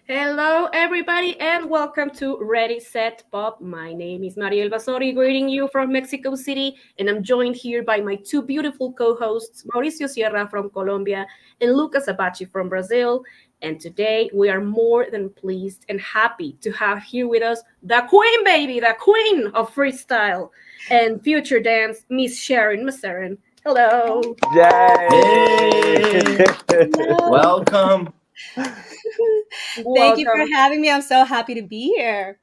Hello, everybody, and welcome to Ready, Set, Pop. My name is Mariel Basori, greeting you from Mexico City, and I'm joined here by my two beautiful co hosts, Mauricio Sierra from Colombia and Lucas Abachi from Brazil. And today we are more than pleased and happy to have here with us the queen, baby, the queen of freestyle and future dance, Miss Sharyn Maceren. Hello. Yay! Hey, Hello. welcome. Thank you for Welcome. having me. I'm so happy to be here.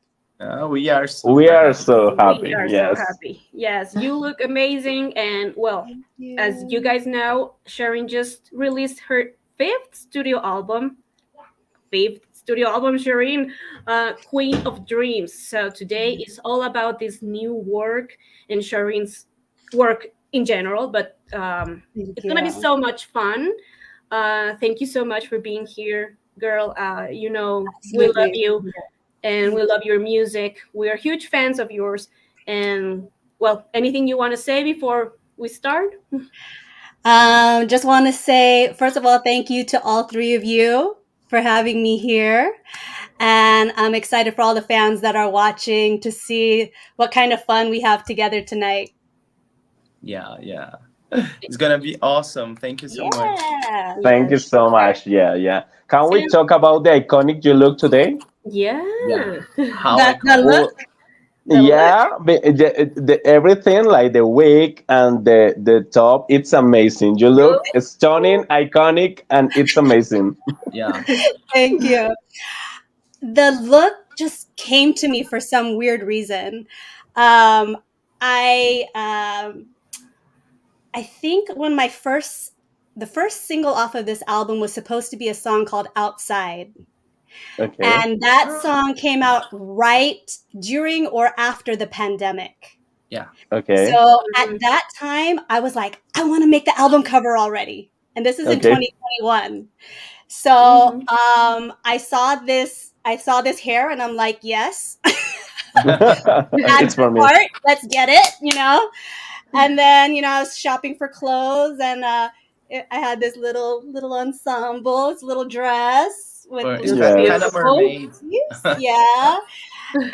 We are We super are happy. so We happy. are so Yes. happy. Yes, you look amazing. And well, Thank as you you. guys know, Sharyn just released her fifth studio album. Fifth studio album, Sharyn, Queen of Dreams. So today is all about this new work and Sharyn's work in general, but Thank it's going to be you. so much fun. Thank you so much for being here, girl. We love Absolutely. you and we love your music. We are huge fans of yours. And well, anything you want to say before we start? Just want to say, first of all, thank you to all three of you for having me here. And I'm excited for all the fans that are watching to see what kind of fun we have together tonight. Yeah. It's gonna be awesome. Thank you so much. Yeah. Thank you Yes. so much. Yeah. Can we And talk about the iconic you look today? yeah, Yeah. How The iconic. look, Oh, the look. yeah, everything like the wig and the top, it's amazing. You look stunning, iconic, and it's amazing. Yeah. thank you. The look just came to me for some weird reason. Um, I I think when the first single off of this album was supposed to be a song called Outside. Okay. And that song came out right during or after the pandemic. Yeah. Okay. So at Mhm. that time, I was like, I want to make the album cover already. And this is in Okay. 2021. So Mhm. I saw this hair and I'm like, yes, add It's to for me. cart, let's get it. And then I was shopping for clothes and I had this little ensemble, this little dress with Or it's kind of Yes. Beautiful. mermaid. yeah,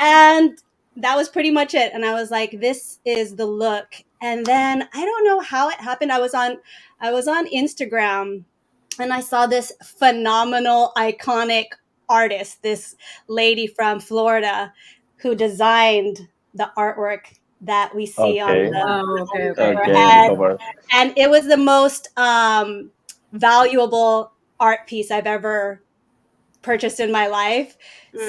and that was pretty much it. And I was like, this is the look. And then I don't know how it happened. I was on Instagram and I saw this phenomenal, iconic artist, this lady from Florida who designed the artwork that we see on Okay. the Oh, okay, on the okay. cover. Okay. The cover. And it was the most valuable art piece I've ever purchased in my life.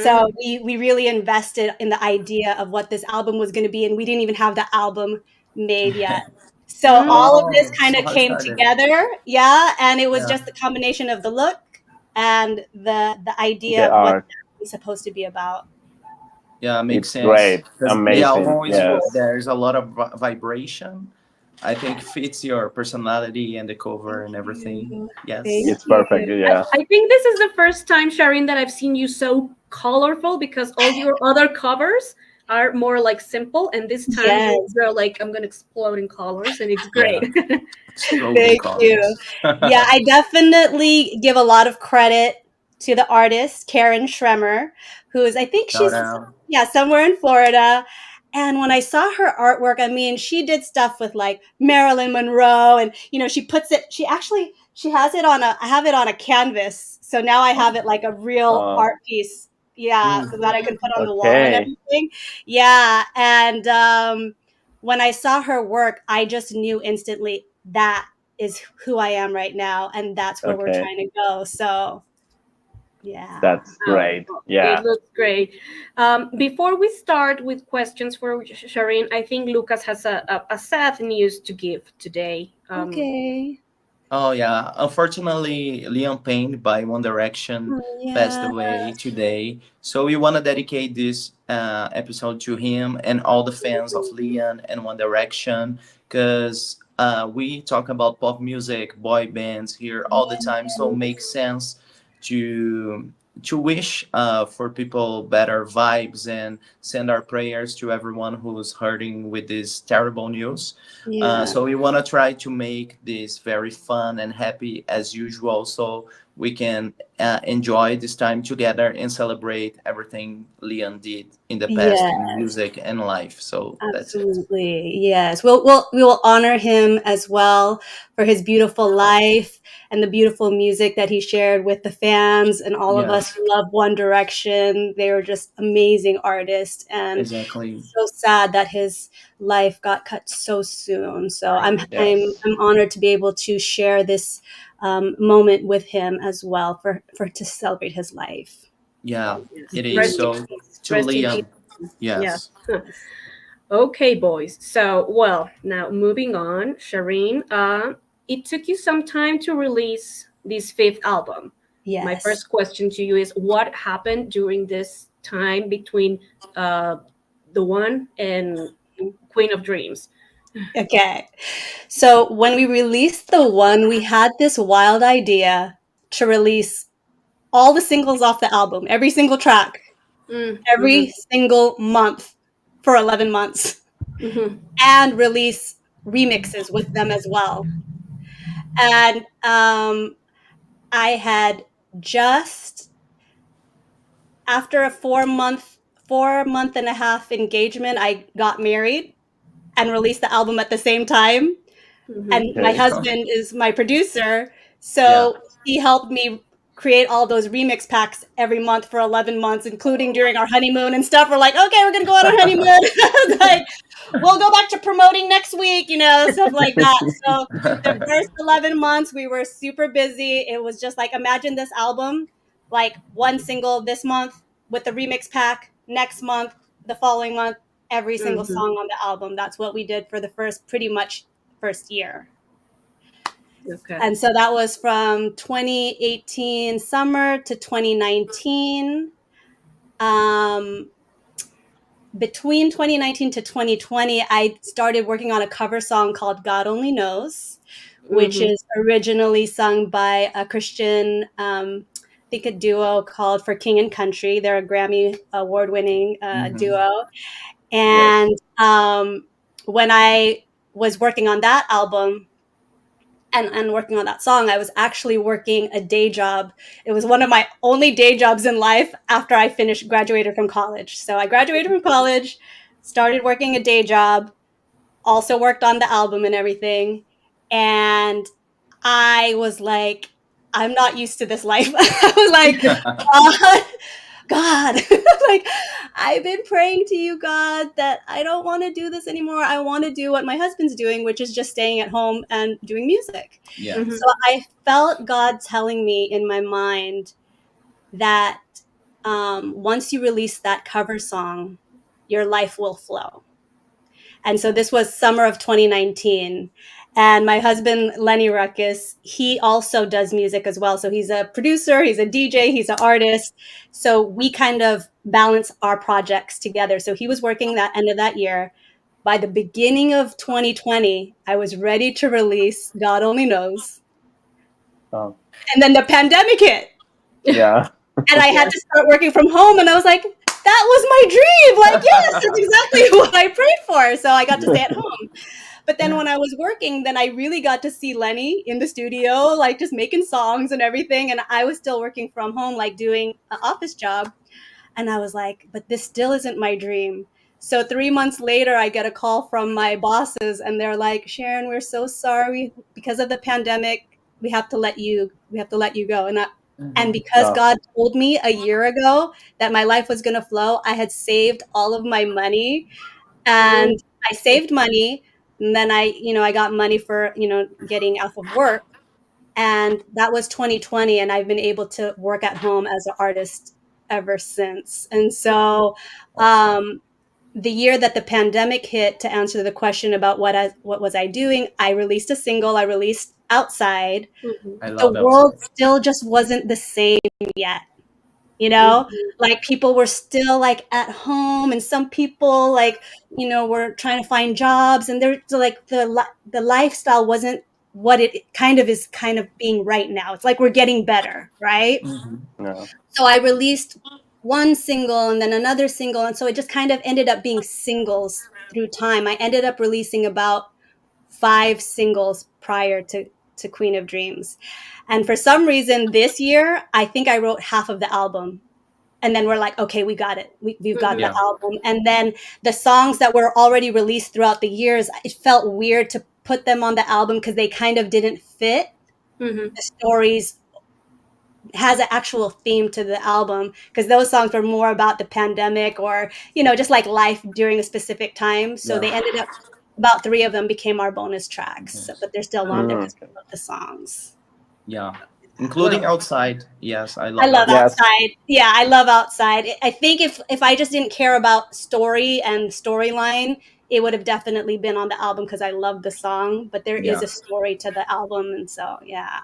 So Mm. we really invested in the idea of what this album was going to be, and we didn't even have the album made yet. So Mm. all of this Oh, kind so of how it came started. together, yeah, and it was Yeah. just the combination of the look and the idea The of what art. it's supposed to be about. Yeah, makes It's sense. great. Because the Amazing. album is Yes. there's a lot of vibration. I think fits your personality and the cover Thank and everything. you. Yes. Thank It's perfect. you. Yeah. I think this is the first time, Sharon, that I've seen you so colorful because all your other covers are more like simple, and this time Yes. you're like, I'm gonna explode in colors, and it's great. Yeah. Strobing Thank you. colors. Yeah, I definitely give a lot of credit to the artist, Karen Schremer, who is, I think Shout she's, out. yeah, somewhere in Florida. And when I saw her artwork, I mean, she did stuff with like Marilyn Monroe and, she puts it, she has it I have it on a canvas. So now I have it like a real Uh, art piece. Yeah, Mm. that I can put on the wall and okay. everything. Yeah. And when I saw her work, I just knew instantly that is who I am right now, and that's where we're Okay. trying to go. So, yeah. That's Oh, great. it Yeah. looks great. Before we start with questions for Sharon, I think Lucas has a sad news to give today. Okay. Oh yeah. Unfortunately, Liam Payne by One Direction passed Yeah. away today. So we want to dedicate this episode to him and all the fans of Liam and One Direction, because we talk about pop music, boy bands here all the time. So it makes sense to wish for people better vibes and send our prayers to everyone who's hurting with this terrible news. Yeah. So we want to try to make this very fun and happy as usual. So we can enjoy this time together and celebrate everything Leon did in the past Yeah, in music and life. So that's it. absolutely. Yes. We will honor him as well for his beautiful life and the beautiful music that he shared with the fans and all of us Yes, who love One Direction. They were just amazing artists, and exactly. so sad that his life got cut so soon. So Yes. I'm honored to be able to share this moment with him as well for to celebrate his life. Yeah, Yes. it is. Rest in So peace. to Rest in peace. Leon, Yeah. yes. Okay, boys. So, well, now moving on, Sharyn, it took you some time to release this fifth album. My Yes. first question to you is what happened during this time between uh, the one and Queen of Dreams? Okay. So when we released the one, we had this wild idea to release all the singles off the album, every single track, every Mm-hmm, single month for 11 months, mm-hmm, and release remixes with them as well. And I had just after a 4-month and a half engagement, I got married and released the album at the same time. mm-hmm, And my Okay. husband is my producer, Yeah. so he helped me create all those remix packs every month for 11 months, including during our honeymoon and stuff. We're like, okay, we're gonna go on our honeymoon. Like, we'll go back to promoting next week, stuff like that. So the first 11 months we were super busy. It was just like, imagine this album, like one single this month with the remix pack, next month, the following month, every single mm-hmm. song on the album. That's what we did for the first pretty much first year. Okay. And so that was from 2018 summer to 2019. Um, Between 2019 to 2020, I started working on a cover song called God Only Knows, which Mm-hmm, is originally sung by a Christian, I think a duo called For King and Country. They're a Grammy award winning Hmm. duo. Yes. And when I was working on that album, and working on that song, I was actually working a day job. It was one of my only day jobs in life after I finished graduated from college. So I graduated from college, started working a day job, also worked on the album and everything. And I was like, I'm not used to this life. I was like, God, God, like, I've been praying to you, God, that I don't want to do this anymore. I want to do what my husband's doing, which is just staying at home and doing music. Yeah. mm-hmm, So I felt God telling me in my mind that once you release that cover song, your life will flow. And so this was summer of 2019. And my husband, Lenny Ruckus, he also does music as well. So he's a producer, he's a DJ, he's an artist. So we kind of balance our projects together. So he was working that end of that year. By the beginning of 2020, I was ready to release God Only Knows. Oh, And then the pandemic hit. yeah. And I had yeah. to start working from home. And I was like, that was my dream. Like, yes, that's exactly what I prayed for. So I got to stay at home. But then when I was working, then I really got to see Lenny in the studio, like just making songs and everything. And I was still working from home, like doing an office job. And I was like, but this still isn't my dream. So 3 months later, I get a call from my bosses, and they're like, Sharyn, we're so sorry. Because of the pandemic, we have to let you go. And Hmm. because Oh, God told me a year ago that my life was going to flow, I had saved all of my money, and Mm, I saved money. And then I got money for, getting off of work. And that was 2020. And I've been able to work at home as an artist ever since. And so, Awesome. the year that the pandemic hit, to answer the question about what was I doing, I released a single. I released Outside. mhm, I The love world outside. still just wasn't the same yet. mhm, Like, people were still like at home, and some people, like, were trying to find jobs, and they're so, like, the lifestyle wasn't what it kind of being right now. It's like we're getting better, right? Hmm. no. So I released one single and then another single, and so it just kind of ended up being singles through time. I ended up releasing about 5 singles prior to Queen of Dreams. And for some reason this year, I think I wrote half of the album. And then we're like, okay, we got it. We've got the Yeah. album. And then the songs that were already released throughout the years, it felt weird to put them on the album because they kind of didn't fit. Mhm. The stories has an actual theme to the album because those songs were more about the pandemic or, just like life during a specific time. So Yeah. they ended up, about 3 of them became our bonus tracks, Yes. but they're still on there Mm. because we love the songs. Yeah. Including Well, outside. Yes, I I love love outside. Yes. Outside. Yeah, I love Outside. I think if I just didn't care about story and storyline, it would have definitely been on the album because I love the song. But there is Yeah. a story to the album, and so yeah.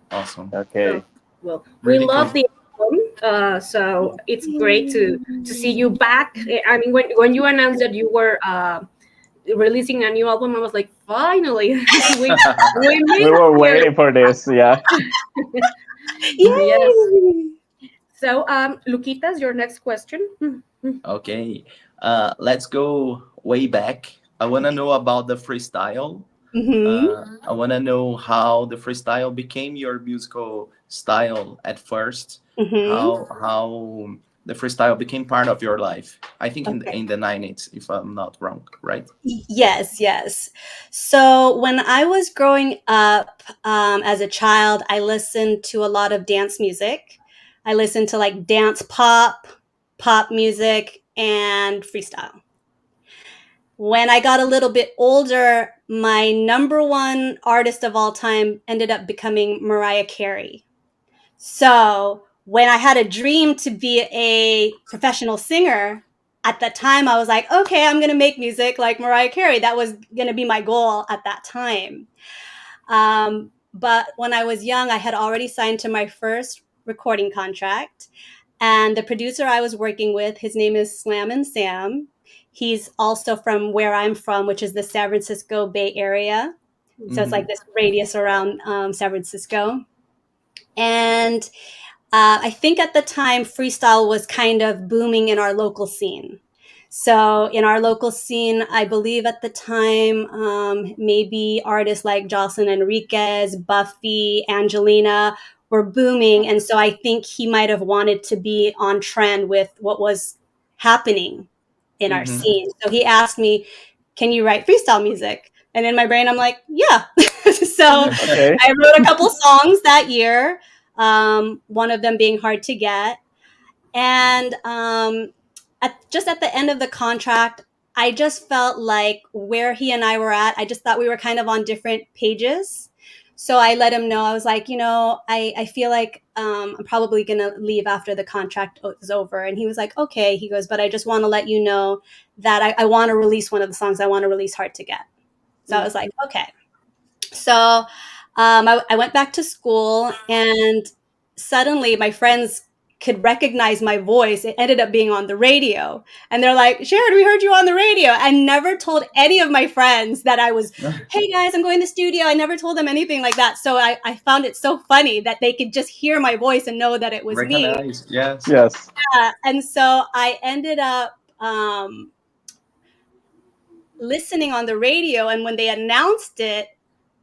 Awesome. oh, Okay. well, we Really love cool. the album, so it's great to see you back. I mean, when you announced that you were releasing a new album, I was like, finally, we We made were it waiting for this. Yeah. here. Yes. Yay! So, Luquitas, your next question. Okay. Let's go way back. I want to know about the freestyle. Mm-hmm. I want to know how the freestyle became your musical style at first. Mm-hmm. How the freestyle became part of your life. I think Okay. in the 90s, if I'm not wrong, right? Yes, yes. So when I was growing up as a child, I listened to a lot of dance music. I listened to like dance pop music, and freestyle. When I got a little bit older, my number one artist of all time ended up becoming Mariah Carey. So when I had a dream to be a professional singer, at that time I was like, okay, I'm going to make music like Mariah Carey. That was going to be my goal at that time. But when I was young, I had already signed to my first recording contract. And the producer I was working with, his name is Slam and Sam. He's also from where I'm from, which is the San Francisco Bay Area. So it's Mm-hmm. like this radius around San Francisco. And I think at the time, freestyle was kind of booming in our local scene. So in our local scene, I believe at the time, maybe artists like Jocelyn Enriquez, Buffy, Angelina were booming. And so I think he might have wanted to be on trend with what was happening in our Mm-hmm. scene. So he asked me, can you write freestyle music? And in my brain, I'm like, yeah. So Okay. I wrote a couple songs that year, one of them being Hard to Get. And just at the end of the contract, I just felt like where he and I were at, I just thought we were kind of on different pages. So I let him know, I was like, I feel like I'm probably going to leave after the contract is over. And he was like, okay. He goes, but I just want to let you know that I want to release one of the songs. I want to release Hard to Get. So I was like, okay. So I went back to school, and suddenly my friends could recognize my voice. It ended up being on the radio. And they're like, Sharyn, we heard you on the radio. I never told any of my friends that I was, hey guys, I'm going to the studio. I never told them anything like that. So I found it so funny that they could just hear my voice and know that it was me. Recognize. Yes. Yes. And so I ended up listening on the radio. And when they announced it,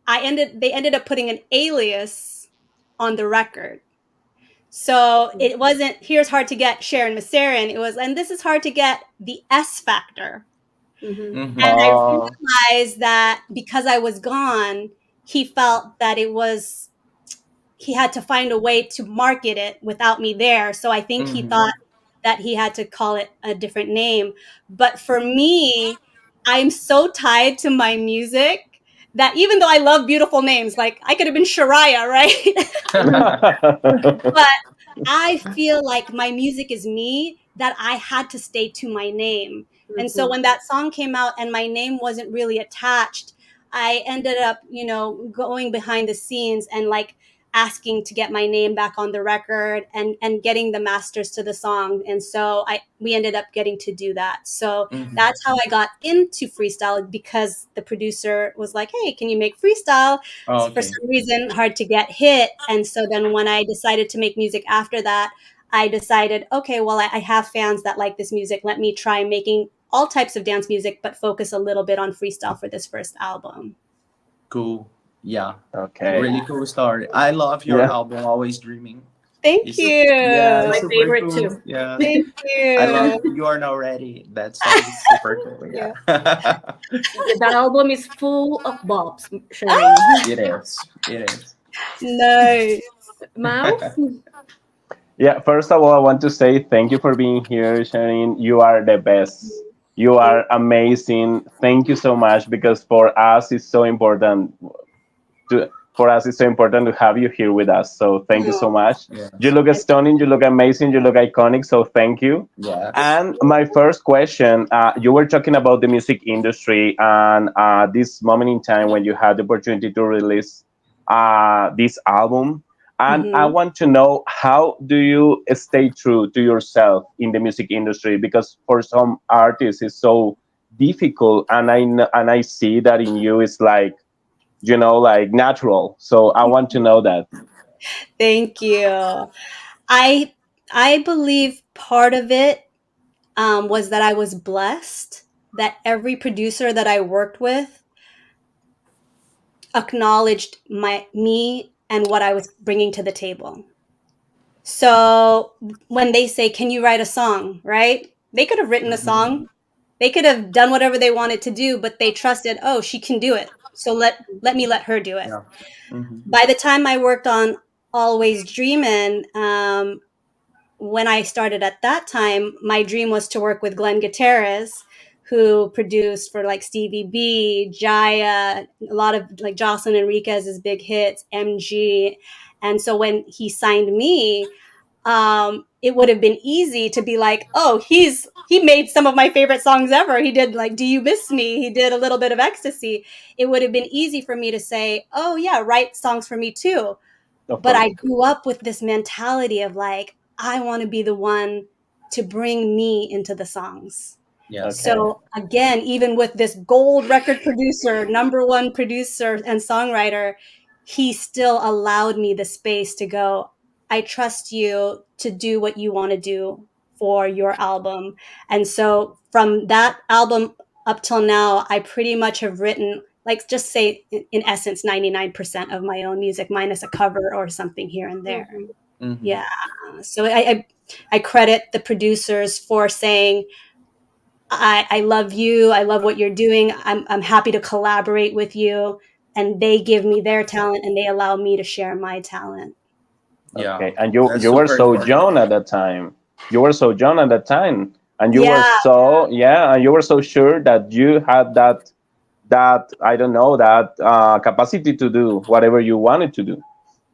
they ended up putting an alias on the record. So it wasn't, here's Hard to Get Sharyn Maceren. It was, and this is Hard to Get the S Factor. Mhm. Mm-hmm. And I Oh. realized that because I was gone, he felt that he had to find a way to market it without me there. So I think he Mm-hmm. thought that he had to call it a different name. But for me, I'm so tied to my music that even though I love beautiful names, like I could have been Shariah, right? But I feel like my music is me, that I had to stay to my name. And so when that song came out and my name wasn't really attached, I ended up, going behind the scenes and like asking to get my name back on the record and getting the masters to the song. And so we ended up getting to do that. So Mm-hmm. that's how I got into freestyle, because the producer was like, hey, can you make freestyle? Oh, For okay. some reason, Hard to Get hit. And so then when I decided to make music after that, I decided, okay, well, I have fans that like this music. Let me try making all types of dance music, but focus a little bit on freestyle for this first album. Cool. Yeah, Okay. really cool story. I love your Yeah. album, Always Dreaming. Thank It's yeah, My you. super favorite cool. too. Yeah, Thank I love you. You Are Not Ready. That song is super cool. Yeah. Yeah, Yeah, that album is full of bobs, Sharyn. Ah, it is. It is. nice. Mao? Yeah, first of all, I want to say thank you for being here, Sharyn. You are the best. You Thank are amazing. Thank you so much because for us it's so important to to have you here with us. So thank you so you. much. You Yes. look stunning. You look amazing. You look iconic. So thank you. Yes. And my first question, you were talking about the music industry and this moment in time when you had the opportunity to release this album. And I Mhm. want to know how do you stay true to yourself in the music industry? Because for some artists it's so difficult, and and I see that in you it's like like natural. So I want to know that. Thank you. I I believe part of it was that I was blessed that every producer that I worked with acknowledged my me and what I was bringing to the table. So when they say, "Can you write a song?" Right? They could have written a Mhm. song. They could have done whatever they wanted to do, but they trusted, "Oh, she can do it. So let me let her do it." Yeah. Hmm. By the time I worked on Always Dreamin', when I started at that time, my dream was to work with Glenn Gutierrez, who produced for like Stevie B, Jaya, a lot of like Jocelyn Enriquez's big hits, MG. And so when he signed me, it would have been easy to be like, oh, he made some of my favorite songs ever. He did like Do You Miss Me? He did a little bit of Ecstasy. It would have been easy for me to say, oh yeah, write songs for me too. Of But I course. grew up with this mentality of like, I want to be the one to bring me into the songs. Yes. Okay. So again, even with this gold record producer, number one producer and songwriter, he still allowed me the space to go, I trust you to do what you want to do for your album. And so from that album up till now, I pretty much have written, like, just say in essence, 99% of my own music, minus a cover or something here and there. Mhm. Hmm. Yeah. So I credit the producers for saying, I love you. I love what you're doing. I'm happy to collaborate with you. And they give me their talent and they allow me to share my talent. Yeah. Okay. And you That's you were super so important. young at that time. You were so young at that time, and you were Yeah. so yeah, and you were so sure that you had that I don't know that capacity to do whatever you wanted to do.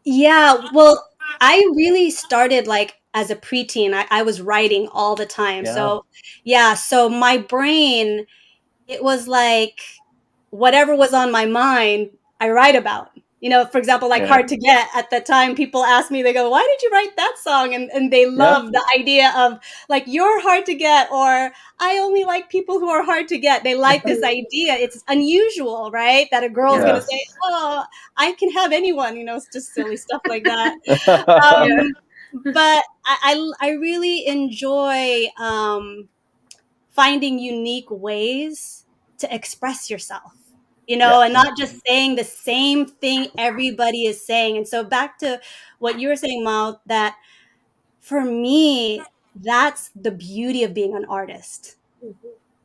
Yeah. Well, I really started like as a preteen. I was writing all the time. Yeah. So, yeah. So my brain, it was like whatever was on my mind, I write about. For example, like Yeah. Hard to Get at the time, people ask me, they go, why did you write that song? And they Yeah. love the idea of like, you're hard to get, or I only like people who are hard to get. They like this idea. It's unusual, right? That a girl's going to Yeah. say, Yes. oh, I can have anyone, it's just silly stuff like that. Yeah. Um, but I really enjoy finding unique ways to express yourself, and Yes. not just saying the same thing everybody is saying. And so back to what you were saying, Mal, that for me, that's the beauty of being an artist. Mhm.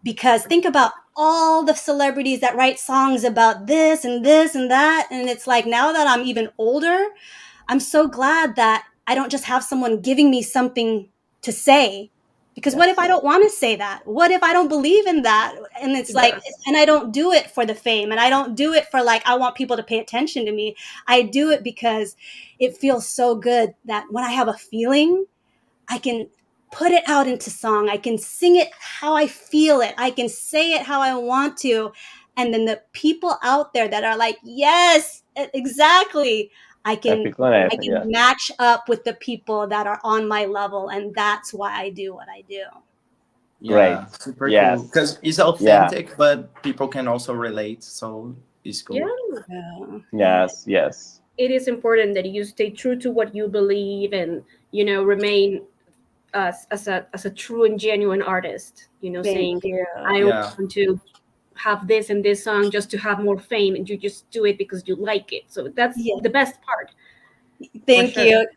Because think about all the celebrities that write songs about this and this and that. And it's like now that I'm even older, I'm so glad that I don't just have someone giving me something to say. Because what if Yes. I don't want to say that? What if I don't believe in that? And it's like, Yes. and I don't do it for the fame, and I don't do it for like, I want people to pay attention to me. I do it because it feels so good that when I have a feeling, I can put it out into song. I can sing it how I feel it. I can say it how I want to. And then the people out there that are like, yes, exactly. I can I Epiclenet. can Yeah. match up with the people that are on my level. And that's why I do what I do. Great. Yeah. Super cool. Yes. Because it's Yeah. authentic, but people can also relate. So it's Yeah, cool. Yeah. Yeah. Yes. Yes. it is important that you stay true to what you believe and remain as a true and genuine artist. Thank Saying you. I Yeah. want to have this and this song just to have more fame, and you just do it because you like it. So that's Yeah. the best part, for Thank sure. you.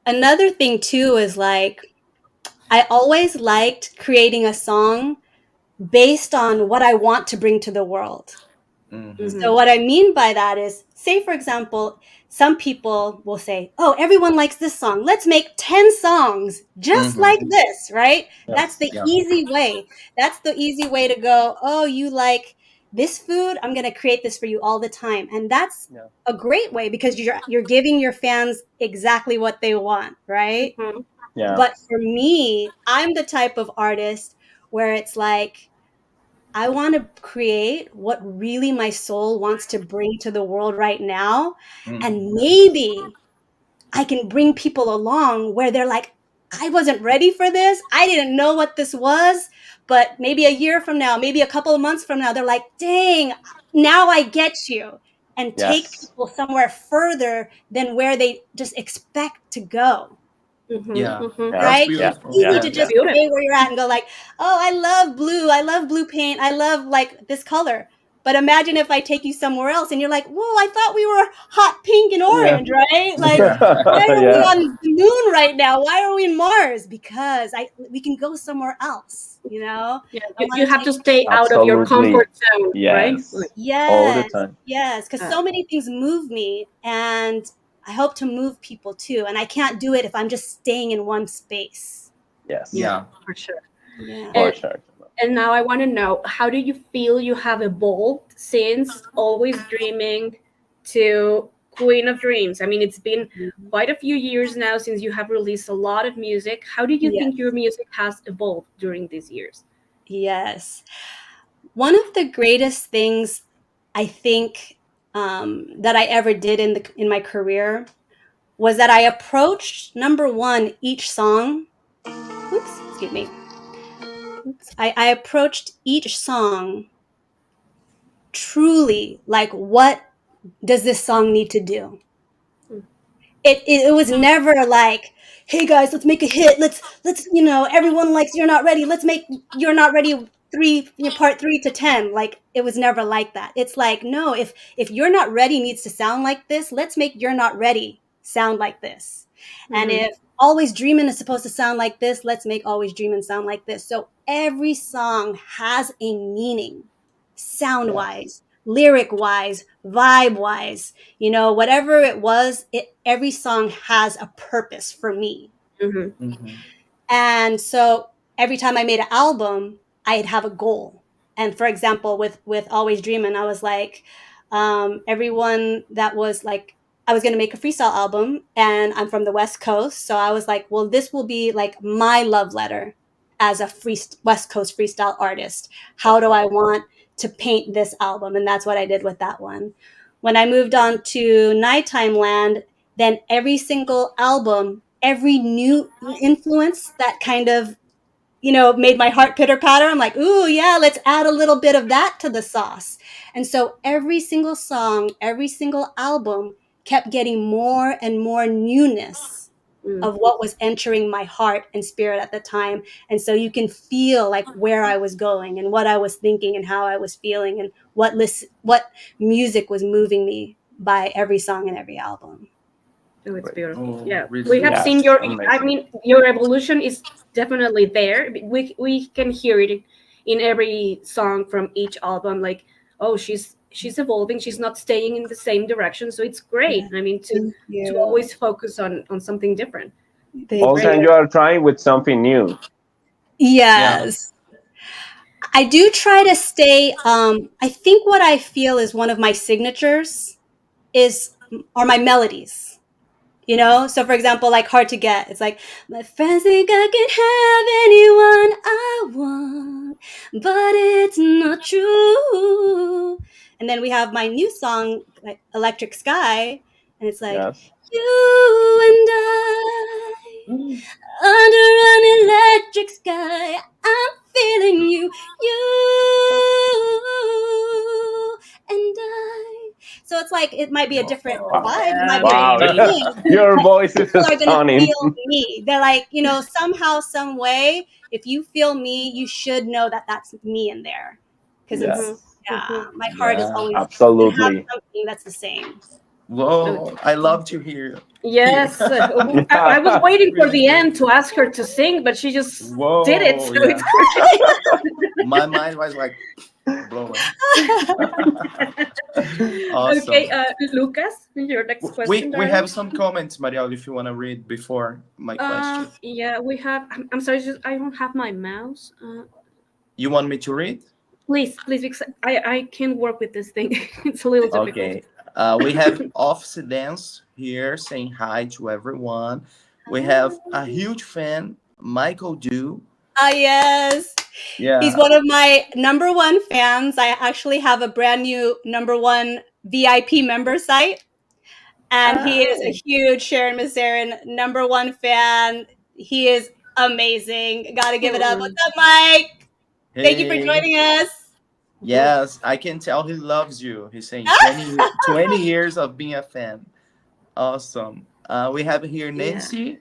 Another thing too is like I always liked creating a song based on what I want to bring to the world. Mhm. So what I mean by that is, say for example, some people will say, "Oh, everyone likes this song. Let's make 10 songs just like Mhm. this," right? That's Yes. the Yeah. easy way. That's the easy way to go, "Oh, you like this food? I'm going to create this for you all the time." And that's Yeah. a great way because you're giving your fans exactly what they want, right? Mhm. Yeah. But for me, I'm the type of artist where it's like I want to create what really my soul wants to bring to the world right now. And Mhm. maybe I can bring people along where they're like, I wasn't ready for this. I didn't know what this was. But maybe a year from now, maybe a couple of months from now, they're like, dang, now I get you. And take Yes. people somewhere further than where they just expect to go. Mhm. Yeah, Mhm. that's Yeah. Right? It's Yeah. beautiful. easy Yeah. to Yeah. Yeah. just Beautiful. stay where you're at and go like, "Oh, I love blue. I love blue paint. I love like this color." But imagine if I take you somewhere else and you're like, "Whoa, I thought we were hot pink and Yeah. orange, right? Like, why are we Yeah. on the moon right now? Why are we in Mars?" Because I we can go somewhere else, you know? Yeah, I you want to have take to stay out of your Absolutely. comfort zone, right? Like, Yes. All the Yes, time. yes, because uh, so many things move me and I hope to move people too. And I can't do it if I'm just staying in one space. Yes. yeah, Yeah. for sure. Yeah. For And sure. and now I want to know, how do you feel you have evolved since Always Dreaming to Queen of Dreams? I mean, it's been quite a few years now since you have released a lot of music. How do you Yeah. think your music has evolved during these years? Yes. One of the greatest things I think that I ever did in my career was that I approached number one each song. Oops, excuse me. Oops. I approached each song truly like, what does this song need to do? Mm. It was never like, hey guys, let's make a hit, let's everyone likes You're Not Ready, let's make You're Not Ready three, part 3 to 10. Like, it was never like that. It's like, no, if You're Not Ready needs to sound like this, let's make You're Not Ready sound like this. And Mhm. if Always Dreamin' is supposed to sound like this, let's make Always Dreamin' sound like this. So every song has a meaning, sound Yeah. wise, lyric wise, vibe wise. Whatever it was, every song has a purpose for me. Mhm. Mhm. And so every time I made an album, I'd have a goal. And for example, with Always Dreamin', I was like, everyone that was like, I was going to make a freestyle album, and I'm from the West Coast. So I was like, well, this will be like my love letter as a West Coast freestyle artist. How do I want to paint this album? And that's what I did with that one. When I moved on to Nighttime Land, then every single album, every new influence that kind of, made my heart pitter patter, I'm like, ooh, yeah, let's add a little bit of that to the sauce. And so every single song, every single album kept getting more and more newness Mm. of what was entering my heart and spirit at the time. And so you can feel like where I was going and what I was thinking and how I was feeling and what music was moving me by every song and every album. Oh, it's Great. beautiful. Oh, Yeah, really we have beautiful. seen Yes. your. I Amazing. mean, your evolution is definitely there. We can hear it in every song from each album. Like, oh, she's evolving. She's not staying in the same direction. So it's great. Yeah. I mean, Thank to you. always focus on something different. Thank All the Great. time you. you are trying with something new. Yeah. Yes. I do try to stay. I think what I feel is one of my signatures is are my melodies. So for example, like Hard to Get, it's like, my friends think I can have anyone I want, but it's not true. And then we have my new song, like Electric Sky, and it's like, Yes. you and I under an electric sky, I'm feeling you, and I. So it's like, it might be a different Wow. vibe, it might be a Wow. different Amazing. thing, Your but voice is people are gonna stunning. feel me. They're like, somehow, some way, if you feel me, you should know that that's me in there. because Yeah, it's, Mhm, yeah, mhm. my heart is Yeah. always to have absolutely. something that's the same. Whoa, I love to hear. Yes, I was Yeah. waiting for Really the good. end to ask her to sing, but she just did it. Whoa, So yeah. it's great. My mind was like blowing. Okay, Awesome. Lucas, your next We question, we darling. have some comments, Mariel, if you want to read before my question. Yeah, we have. I'm sorry, just I don't have my mouse. You want me to read? Please, please, because I can't work with this thing. It's a little difficult. Okay. We have Offsidence here saying hi to everyone. We have a huge fan, Michael Du. Ah, yes. He's Yeah. one of my number one fans. I actually have a brand new number one VIP member site, and he is a Oh. huge Sharon Maceren number one fan. He is amazing. Gotta give it up. What's Mm. up, Mike? Thank you for Hey. joining us. Yes, I can tell he loves you. He's saying 20 years of being a fan. Awesome. We have here Yeah. Nancy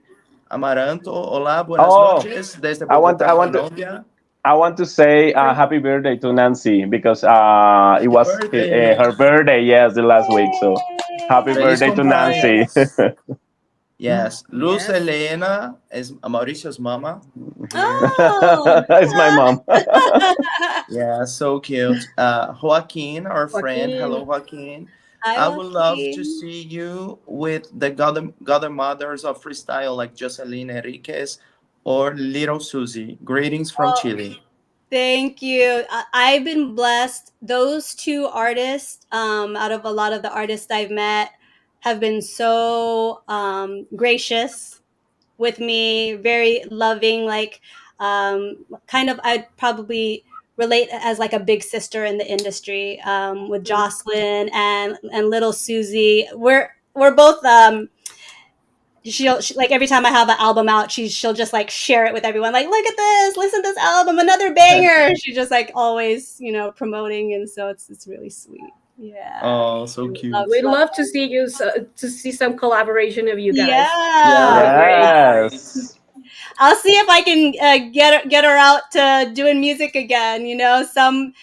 Amaranto. Hola, buenas Oh, noches desde I want, Bogotá, I want to, Colombia. I want to say From happy birthday to Nancy because it Happy was birthday. her birthday, yes, the last week. So Yay! happy Happy Feliz birthday to Nancy. cumpleaños. Yes. Luz yes. Helena is Mauricio's mama. Here. Oh. It's my mom. Yeah, so cute. Joaquin, our friend. Hello, Joaquin. Joaquin. Hi, I would love to Joaquin. see you with the godmothers of freestyle like Jocelyn Enriquez or Little Susie. Greetings from Oh, Chile. thank you. I've been blessed. Those two artists, out of a lot of the artists I've met, have been so gracious with me, very loving, like kind of I'd probably relate as like a big sister in the industry, with Mm. Jocelyn and little Susie. We're both like every time I have an album out, she'll just like share it with everyone. Like, look at this, listen to this album, another banger. She's just like always, promoting, and so it's really sweet. Yeah, Oh, so love cute. We'd love. love to see you to see some collaboration of you guys. That'd Yeah, be Yeah, great. nice. Yes. I'll see if I can get her out to doing music again. Some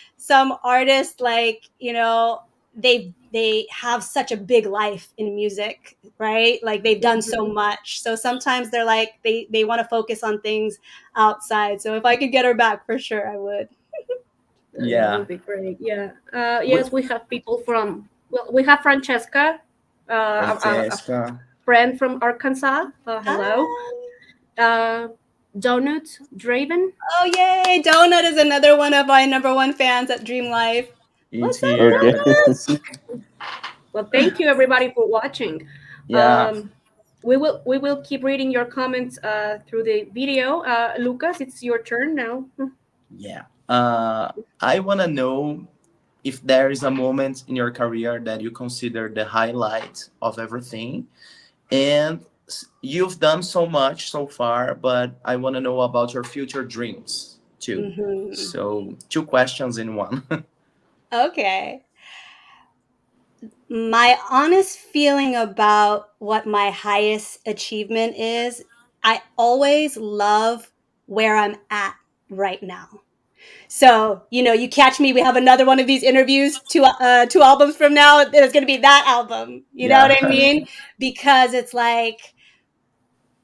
artists like they have such a big life in music, right? Like they've done so Mhm. much. So sometimes they're like they want to focus on things outside. So if I could get her back, for sure, I would. That Yeah. would be great. Yeah. We, Yes, we have people from. Well, we have Francesca, a Francesca. friend from Arkansas. Hello. Hi. Uh, Donut Draven. Oh yay! Donut is another one of my number one fans at Dream Life. It's What's up, here. Okay. Donut? Yes. Well, thank you everybody for watching. Yeah. Um, we will keep reading your comments through the video. Lucas, it's your turn now. Yeah. I want to know if there is a moment in your career that you consider the highlight of everything. And you've done so much so far, but I want to know about your future dreams too. Hmm. So, two questions in one. Okay. My honest feeling about what my highest achievement is, I always love where I'm at right now. So, you catch me, we have another one of these interviews, two albums from now, it's going to be that album. You know what I Yeah. mean? Because it's like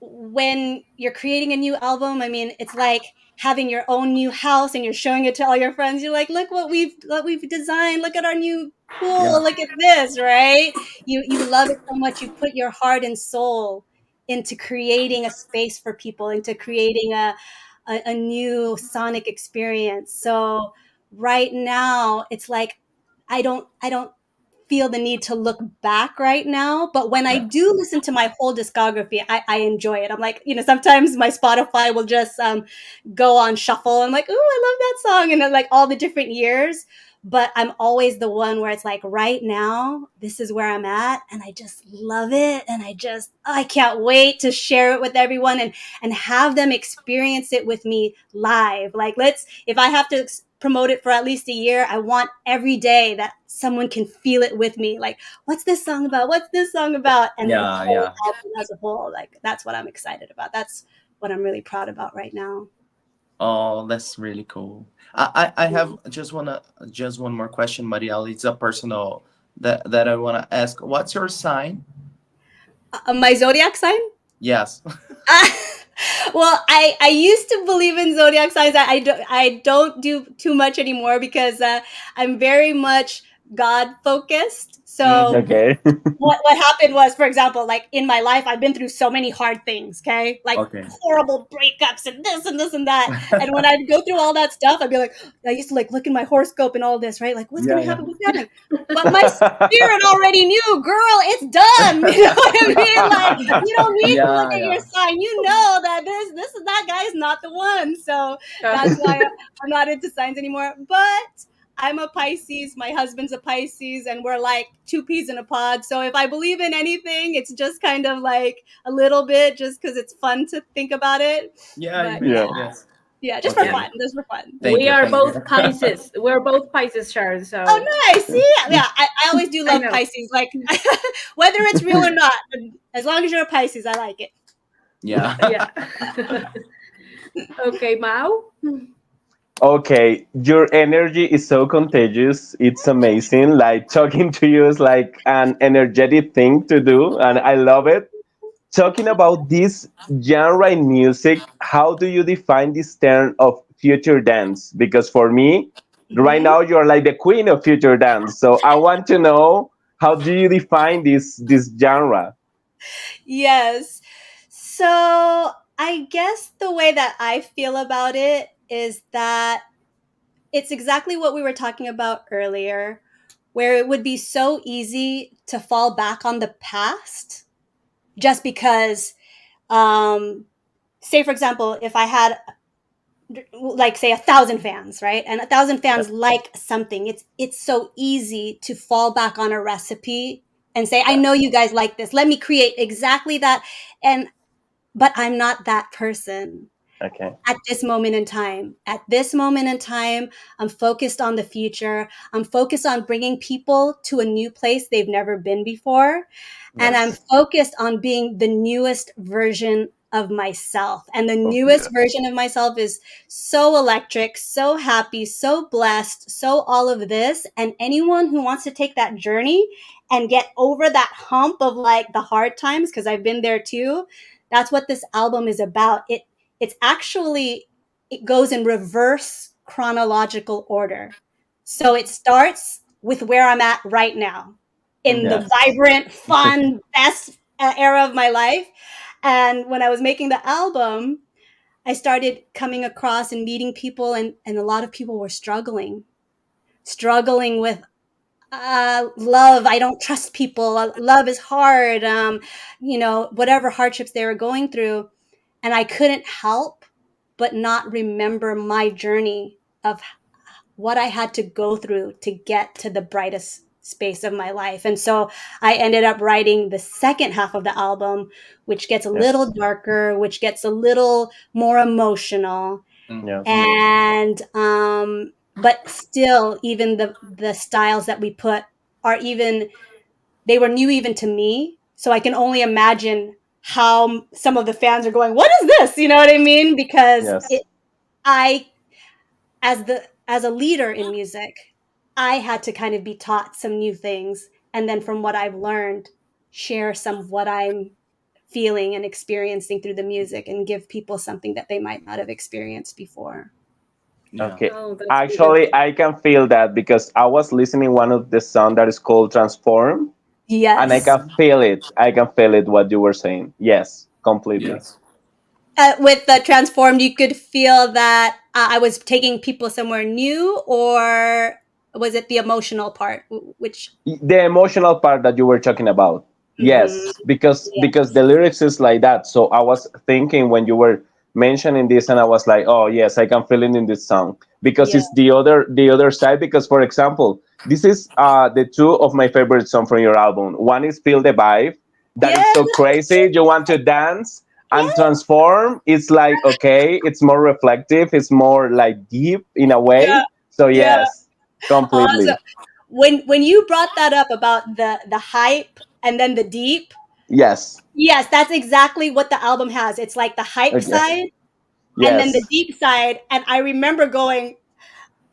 when you're creating a new album, I mean, it's like having your own new house and you're showing it to all your friends. You're like, look what we've designed. Look at our new Yeah. pool. Look at this, right? You love it so much. You put your heart and soul into creating a space for people, into creating a new sonic experience. So right now, it's like I don't feel the need to look back right now. But when I Yeah. do listen to my whole discography, I enjoy it. I'm like, sometimes my Spotify will just go on shuffle. I'm like, ooh, I love that song. And then like all the different years. But I'm always the one where it's like, right now, this is where I'm at. And I just love it. And I can't wait to share it with everyone and have them experience it with me live. Like, if I have to promote it for at least a year, I want every day that someone can feel it with me. Like, what's this song about? What's this song about? And the Yeah. whole Yeah. album as a whole. Like, that's what I'm excited about. That's what I'm really proud about right now. Oh, that's really cool. I have just one more question, Marielle. It's a personal that I wanna ask. What's your sign? My zodiac sign. Yes. Well, I used to believe in zodiac signs. I don't do too much anymore because I'm very much God focused. So Mm-hmm. Okay. what happened was, for example, like in my life, I've been through so many hard things, okay? Like Okay. horrible breakups and this and that. And when I'd go through all that stuff, I'd be like, I used to like look in my horoscope and all this, right? Like, what's Yeah, gonna yeah. happen? What's happening? But my spirit already knew, girl, it's done. You know what I mean? Like, you don't need to look Yeah, at your yeah. sign. You know that this is that guy is not the one. So that's why I'm not into signs anymore. But I'm a Pisces, my husband's a Pisces, and we're like two peas in a pod. So if I believe in anything, it's just kind of like a little bit just because it's fun to think about it. Yeah, it But makes yeah, Yeah. sense. yeah, just for Yeah. Okay. fun. Just for fun. Thank We you. are Thank you. both Pisces. We're both Pisces, Sharon. Oh, So nice. See, yeah, I always do I love know. Pisces. Like whether it's real or not, as long as you're a Pisces, I like it. Yeah. Yeah. Okay, Mao. Okay, your energy is so contagious. It's amazing. Like talking to you is like an energetic thing to do, and I love it. Talking about this genre in music, how do you define this term of future dance? Because for me, right Hmm. now you're like the queen of future dance. So I want to know, how do you define this genre? Yes. So I guess the way that I feel about it is that it's exactly what we were talking about earlier, where it would be so easy to fall back on the past just because, um, say, for example, if I had like say 1,000 fans, right, and 1,000 fans like something, it's so easy to fall back on a recipe and say, I Yeah. know you guys like this, let me create exactly that. And but I'm not that person Okay. at this moment in time. At this moment in time, I'm focused on the future. I'm focused on bringing people to a new place they've never been before. And I'm Yes. focused on being the newest version of myself. And the Of newest you. version of myself is so electric, so happy, so blessed, so all of this. And anyone who wants to take that journey and get over that hump of like the hard times, because I've been there too, that's what this album is about. It's actually, it goes in reverse chronological order. So it starts with where I'm at right now in the Mm-hmm. Yes. vibrant, fun, best era of my life. And when I was making the album, I started coming across and meeting people, and a lot of people were struggling with love. I don't trust people. Love is hard. Whatever hardships they were going through. And I couldn't help but not remember my journey of what I had to go through to get to the brightest space of my life. And so I ended up writing the second half of the album, which gets a little Yes. darker, which gets a little more emotional. Yes. And but still, even the styles that we put are even, they were new even to me. So I can only imagine how some of the fans are going, what is this? You know what I mean? Because Yes. I, as a leader in music, I had to kind of be taught some new things. And then from what I've learned, share some of what I'm feeling and experiencing through the music and give people something that they might not have experienced before. Yeah. Okay. Oh, that's Actually, beautiful. I can feel that because I was listening one of the song that is called Transform, and I Yes. can feel it. I can feel it what you were saying. Yes, completely. Yes. With the transformed, you could feel that I was taking people somewhere new, or was it the emotional part? Which, The emotional part that you were talking about. mhm, Yes, because yes, the lyrics is like that. So I was thinking when you were mentioning this, and I was like, oh yes, I can feel it in this song because yeah, it's the other side. Because for example, this is the two of my favorite songs from your album. One is Feel the Vibe, that is yes, so crazy. You want to dance. And yes, Transform, it's like okay, it's more reflective, it's more like deep in a yeah, way. So yeah. yes, So completely. when you brought that up about the hype and then the deep, Yes. yes, that's exactly what the album has. It's like the hype Okay. side, and then the Yes. deep side. And I remember going,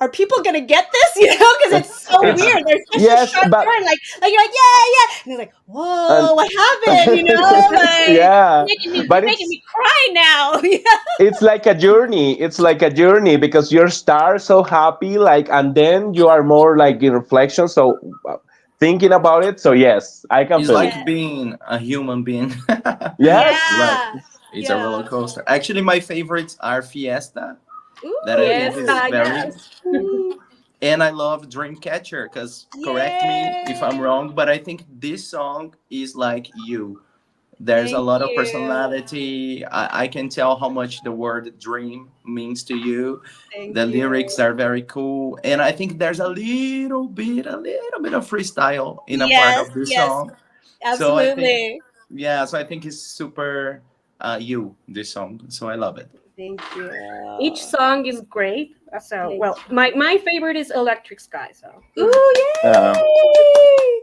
are people gonna get this? You know, because it's so It's weird. There's such a yes, sharp but turn, like you're like, yeah. And he's like, and whoa, what happened? You know, like yeah, you're but making me cry now. Yeah. it's like a journey. It's like a journey because you start so happy, like, and then you are more like in reflection. So thinking about it. So yes, I can It's feel it. like being a human being. Yes. Right. Yeah. It's a roller Yeah. coaster. Actually, my favorites are Fiesta, that I Ooh. think is Fiesta, very, yes. and I love Dreamcatcher. Because correct me if I'm Yay. wrong, but I think this song is like you. There's a Thank lot of you. personality. I can tell how much the word dream means to you. Thank The you. lyrics are very cool, and I think there's a little bit of freestyle in a part Yes, of this yes, song. So I think, absolutely. yeah, so I think it's super you, this song. So I love it. Thank you. Each song is great. So, Thank well, my favorite is Electric Sky. So, you. Ooh, Um, yay!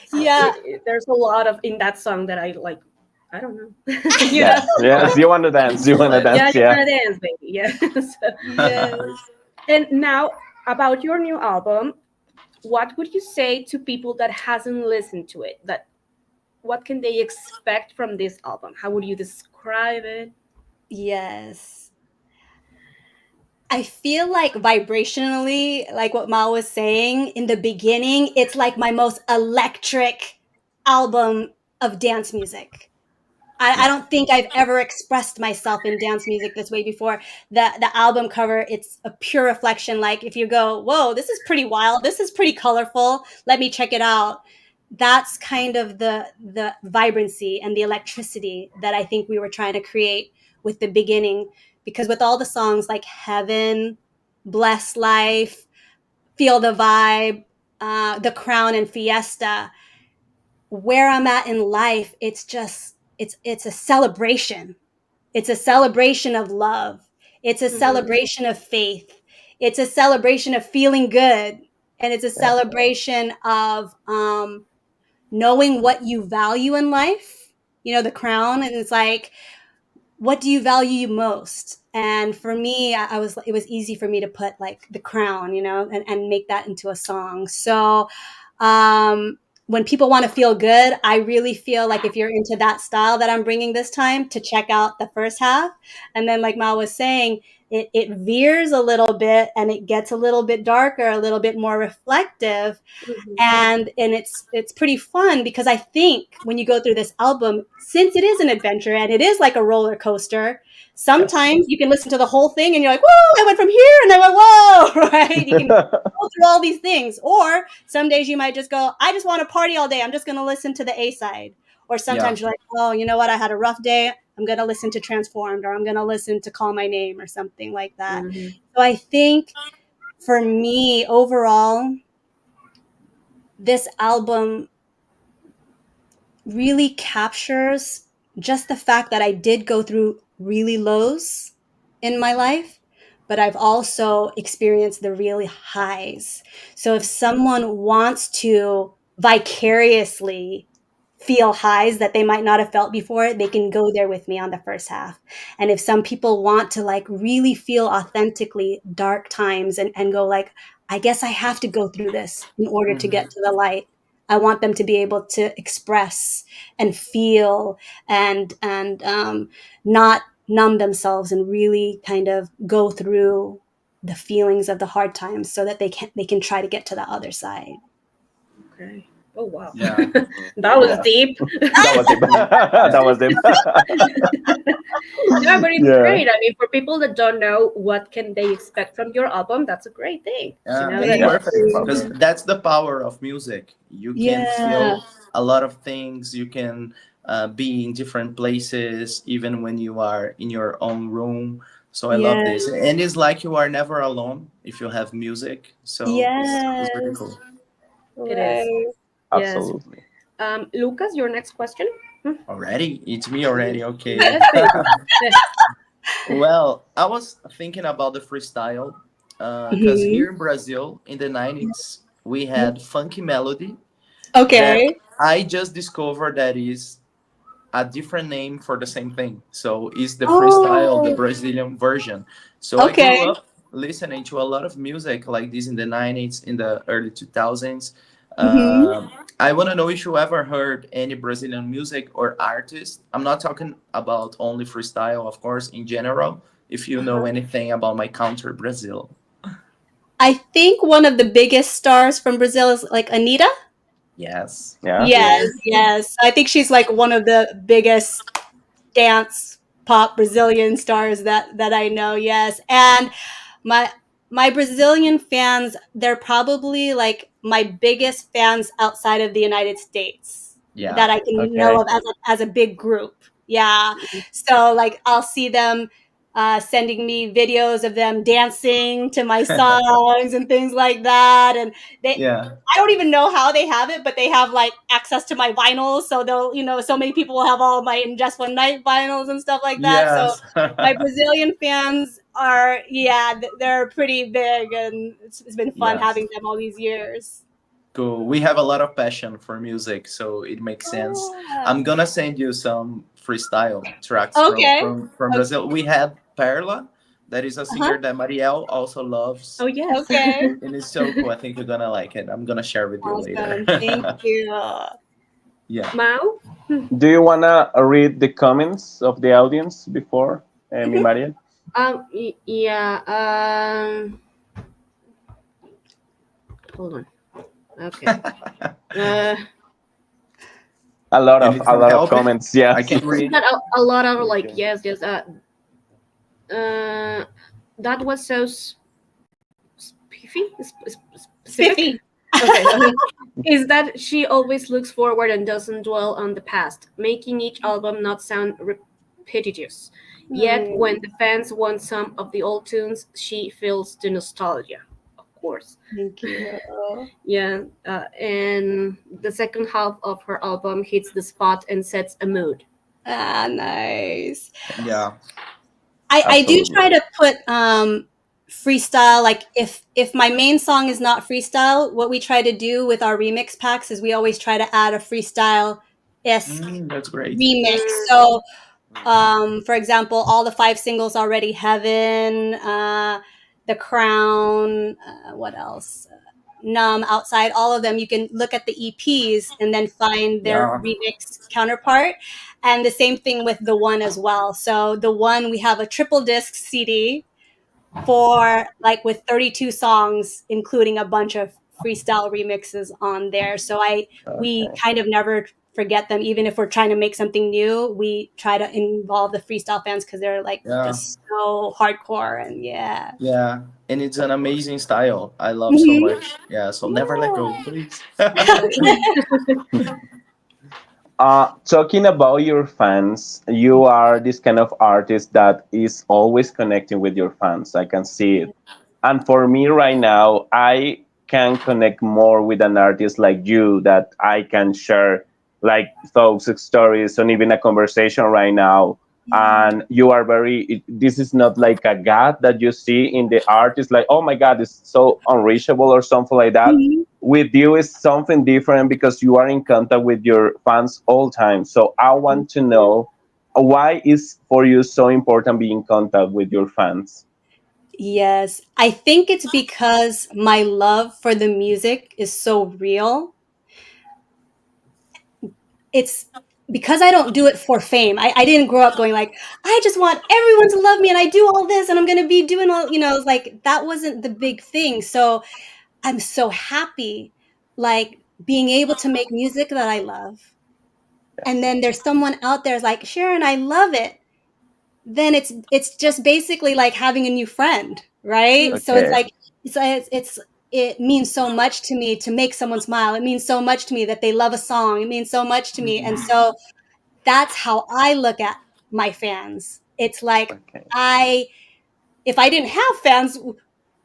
so Yeah. there's a lot of in that song that I like. I don't know. you know? yes. Yes. You want to dance. You want to Like, Yeah, dance. you Yeah. wanna dance, baby. Yeah. So, Yes. and now about your new album, what would you say to people that hasn't listened to it? That what can they expect from this album? How would you describe it? Yes. I feel like vibrationally, like what Ma was saying in the beginning, it's like my most electric album of dance music. I yeah, don't think I've ever expressed myself in dance music this way before. The album cover, it's a pure reflection. Like if you go, whoa, this is pretty wild, this is pretty colorful, let me check it out. That's kind of the vibrancy and the electricity that I think we were trying to create with the beginning. Because with all the songs like Heaven, Bless Life, Feel the Vibe, The Crown, and Fiesta, where I'm at in life, it's just it's a celebration. It's a celebration of love. It's a Mhm. celebration of faith. It's a celebration of feeling good, and it's a Yeah. celebration of knowing what you value in life. You know, the crown, and it's like, what do you value most? And for me, I was it was easy for me to put like the crown, you know, and make that into a song. So when people want to feel good, I really feel like if you're into that style that I'm bringing this time, to check out the first half. And then, like Mal was saying, it veers a little bit and it gets a little bit darker, a little bit more reflective, Mhm. and it's pretty fun because I think when you go through this album, since it is an adventure and it is like a roller coaster, Yes. sometimes you can listen to the whole thing and you're like, whoa, I went from here and I went, whoa, right? You can go through all these things. Or some days you might just go, I just want to party all day, I'm just going to listen to the A side. Or yeah, sometimes you're like, oh, you know what, I had a rough day, I'm going to listen to Transformed, or I'm going to listen to Call My Name, or something like that. Mhm. So I think for me overall, this album really captures just the fact that I did go through really lows in my life, but I've also experienced the really highs. So if someone wants to vicariously feel highs that they might not have felt before, they can go there with me on the first half. And if some people want to like really feel authentically dark times and go like, I guess I have to go through this in order to hmm, get to the light. I want them to be able to express and feel and not numb themselves and really kind of go through the feelings of the hard times so that they can try to get to the other side. Okay. Oh wow. yeah. That was Yes. deep. That was it. That was it. No, but it's Yeah. great. I mean, for people that don't know what can they expect from your album, that's a great thing. You Yeah, know it's that Thank Yeah. perfect because you. that's the power of music. You can Yeah. feel a lot of things. You can be in different places, even when you are in your own room. So I love Yeah. this, and it's like you are never alone if you have music. So it's really Yes. cool. it is. Right. Yes. Absolutely. Lucas, your next question. Hmm? Already, it's me already. Okay. Yes, baby. Yes. Well, I was thinking about the freestyle because Mhm. here in Brazil in the 90s we had funky melody that Okay. I just discovered that is a different name for the same thing. So it's the freestyle, the Oh, Brazilian version. So I grew okay. up listening to a lot of music like this in the 90s, in the early 2000s. Hmm. I want to know if you ever heard any Brazilian music or artist. I'm not talking about only freestyle, of course, in general. If you know Uh-huh. anything about my country, Brazil. I think one of the biggest stars from Brazil is like Anita. Yes. Yeah. Yes, Yes. yes. I think she's like one of the biggest dance pop Brazilian stars that I know. Yes, and my my Brazilian fans, they're probably like my biggest fans outside of the United States that Yeah. I can know Okay. of as a big group. Yeah, so like I'll see them sending me videos of them dancing to my songs and things like that, and they Yeah. I don't even know how they have it, but they have like access to my vinyls. So they'll, so many people will have all my In Just One Night vinyls and stuff like that. So Yes. my Brazilian fans are, yeah, they're pretty big, and it's been fun Yes. having them all these years. Cool. We have a lot of passion for music, so it makes sense. Ah, I'm gonna send you some freestyle tracks from okay. from from O- Brazil. We had Perla, that is a Uh-huh. singer that Marielle also loves, Oh, yes. Okay. and it's so cool. I think you're gonna like it. I'm gonna share with you later. Awesome. Thank you. Yeah. Mao? Do you wanna read the comments of the audience before me, Mhm. Marian? Yeah. Hold on. Okay. Uh, A lot You of need some help? comments. I Yes. can we read. got a lot of like, Okay. yes, yes. Uh, that was so spiffy, specific. Spiffy. Okay. Is that she always looks forward and doesn't dwell on the past, making each album not sound repetitious. Yet, when Hmm. the fans want some of the old tunes, she feels the nostalgia, of course. Thank you. Yeah, and the second half of her album hits the spot and sets a mood. Ah, nice. Yeah, I do absolutely. try to put freestyle, like if my main song is not freestyle, what we try to do with our remix packs is we always try to add a freestyle esque That's great. remix. Mm, So for example, all the 5 singles already, Heaven, The Crown, what else, Numb, Outside, all of them, you can look at the EPs and then find their Yeah. remix counterpart. And the same thing with The One as well. So The One, we have a triple disc CD for like with 32 songs, including a bunch of freestyle remixes on there. So we Okay. kind of never forget them. Even if we're trying to make something new, we try to involve the freestyle fans because they're like Yeah. just so hardcore, and yeah. Yeah. And it's an amazing style. I love so Mhm. much. Yeah. So never let go, please. Talking about your fans, you are this kind of artist that is always connecting with your fans. I can see it. And for me right now, I can connect more with an artist like you that I can share like thoughts, stories, and even a conversation right now. Yeah. And you are this is not like a gap that you see in the artist, like, oh my God, it's so unreachable or something like that. Mhm. With you is something different because you are in contact with your fans all time. So I want to know why is for you so important being in contact with your fans? Yes, I think it's because my love for the music is so real. It's because I don't do it for fame. I didn't grow up going like, I just want everyone to love me and I do all this and I'm going to be doing all, like that wasn't the big thing. So I'm so happy, like being able to make music that I love. And then there's someone out there like, Sharon, I love it. Then it's just basically like having a new friend, right? So it's Okay. like it means so much to me to make someone smile. It means so much to me that they love a song. It means so much to me. And Mhm. so that's how I look at my fans. It's like Okay. I if I didn't have fans,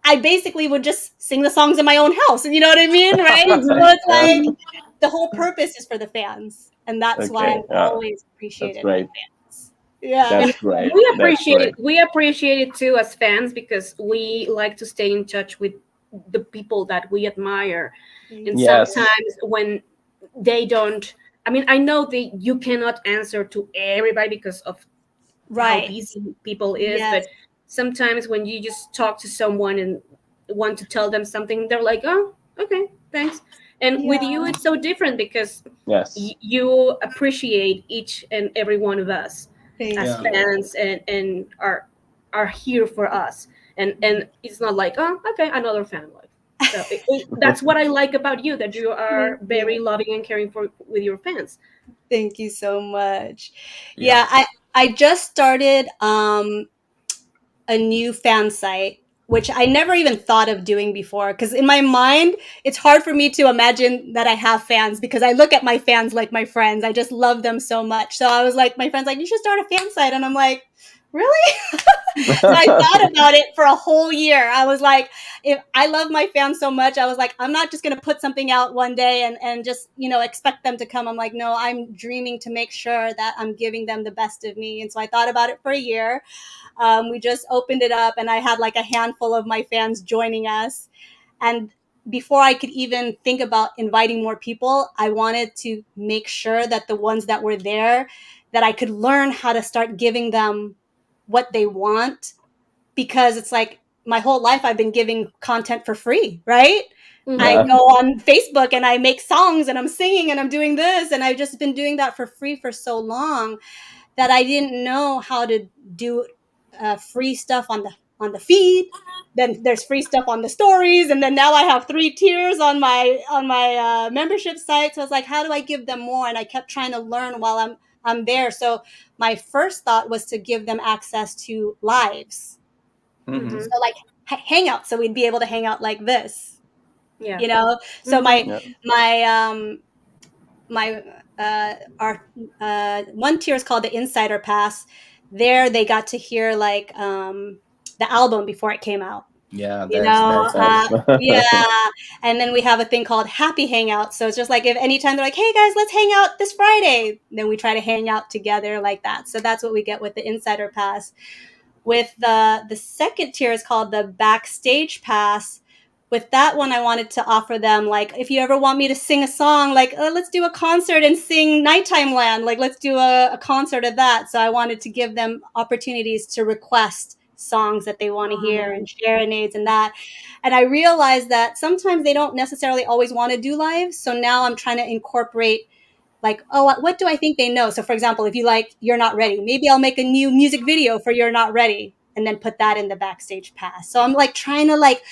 I basically would just sing the songs in my own house. You know what I mean? Right? So mhm, it's Yeah. like mhm. the whole purpose is for the fans. And that's why Okay. I've Yeah. always That's appreciated my great. fans. Yeah. And That's great. we That's appreciate it. great. We appreciate it too as fans because we like to stay in touch with the people that we admire. Thank And you. Yes. sometimes when they don't I mean, I know that you cannot answer to everybody because of how Right. busy people is, Yes. but sometimes when you just talk to someone and want to tell them something, they're like, oh, okay, thanks. And with Yeah. you it's so different because Yes. you appreciate each and every one of us Thank as Yeah. you. fans, and are here for us, and it's not like, oh, okay, another fan, like, so that's what I like about you, that you are Thank very you. loving and caring for with your fans. Thank you so much. Yeah. Yeah, I just started a new fan site, which I never even thought of doing before. Because in my mind, it's hard for me to imagine that I have fans because I look at my fans like my friends. I just love them so much. So I was like, my friend's like, you should start a fan site. And I'm like, really? So I thought about it for a whole year. I was like, if I love my fans so much, I was like, I'm not just going to put something out one day and just, expect them to come. I'm like, no, I'm dreaming to make sure that I'm giving them the best of me. And so I thought about it for a year. We just opened it up, and I had like a handful of my fans joining us. And before I could even think about inviting more people, I wanted to make sure that the ones that were there, that I could learn how to start giving them what they want, because it's like my whole life I've been giving content for free, right? I Mm-hmm. Yeah. go on Facebook and I make songs and I'm singing and I'm doing this, and I've just been doing that for free for so long that I didn't know how to do free stuff on the feed. Then there's free stuff on the stories, and then now I have 3 tiers on my membership site. So I was like, how do I give them more? And I kept trying to learn while I'm there. So my first thought was to give them access to lives, Mm-hmm. Mm-hmm. so like hangouts, so we'd be able to hang out like this, Yeah. you know. So Mm-hmm. my Yeah. my my our one tier is called the Insider Pass. There they got to hear like the album before it came out, Yeah, you that's know. good. Nice. Yeah. And then we have a thing called Happy Hangout. So it's just like if anytime they're like, hey guys, let's hang out this Friday, then we try to hang out together like that. So that's what we get with the Insider Pass. With the second tier is called the Backstage Pass. With that one, I wanted to offer them like, if you ever want me to sing a song, like let's do a concert and sing Nighttime Land. Like let's do a concert of that. So I wanted to give them opportunities to request songs that they want to hear and serenades and that. And I realized that sometimes they don't necessarily always want to do live. So now I'm trying to incorporate like, oh, what do I think they know? So for example, if you like You're Not Ready, maybe I'll make a new music video for You're Not Ready and then put that in the Backstage Pass. So I'm like trying to like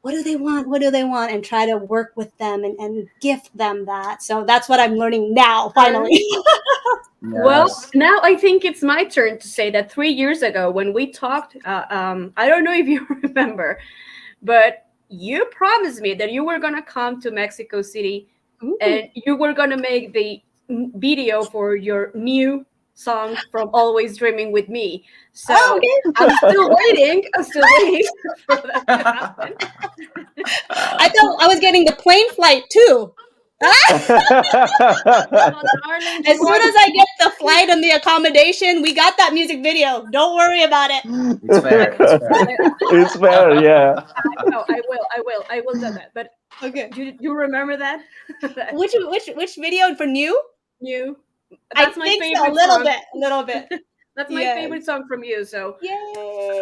what do they want? What do they want? And try to work with them and gift them that. So that's what I'm learning now, finally. Well, Yes. now I think it's my turn to say that 3 years ago when we talked, I don't know if you remember, but you promised me that you were gonna come to Mexico City Ooh. and you were gonna make the video for your new song from Always Dreaming with Me. Oh, So okay. I'm still waiting. I'm still waiting for that to happen. I thought I was getting the plane flight too. Oh, darling, As you soon are. as I get the flight and the accommodation, we got that music video. Don't worry about it. It's fair. It's fair. It's fair, yeah. No, I will do that. But Okay. you remember that? That Which video for new? you. I That's my think so. A favorite little song. bit. A little bit. That's my Yes. favorite song from you. So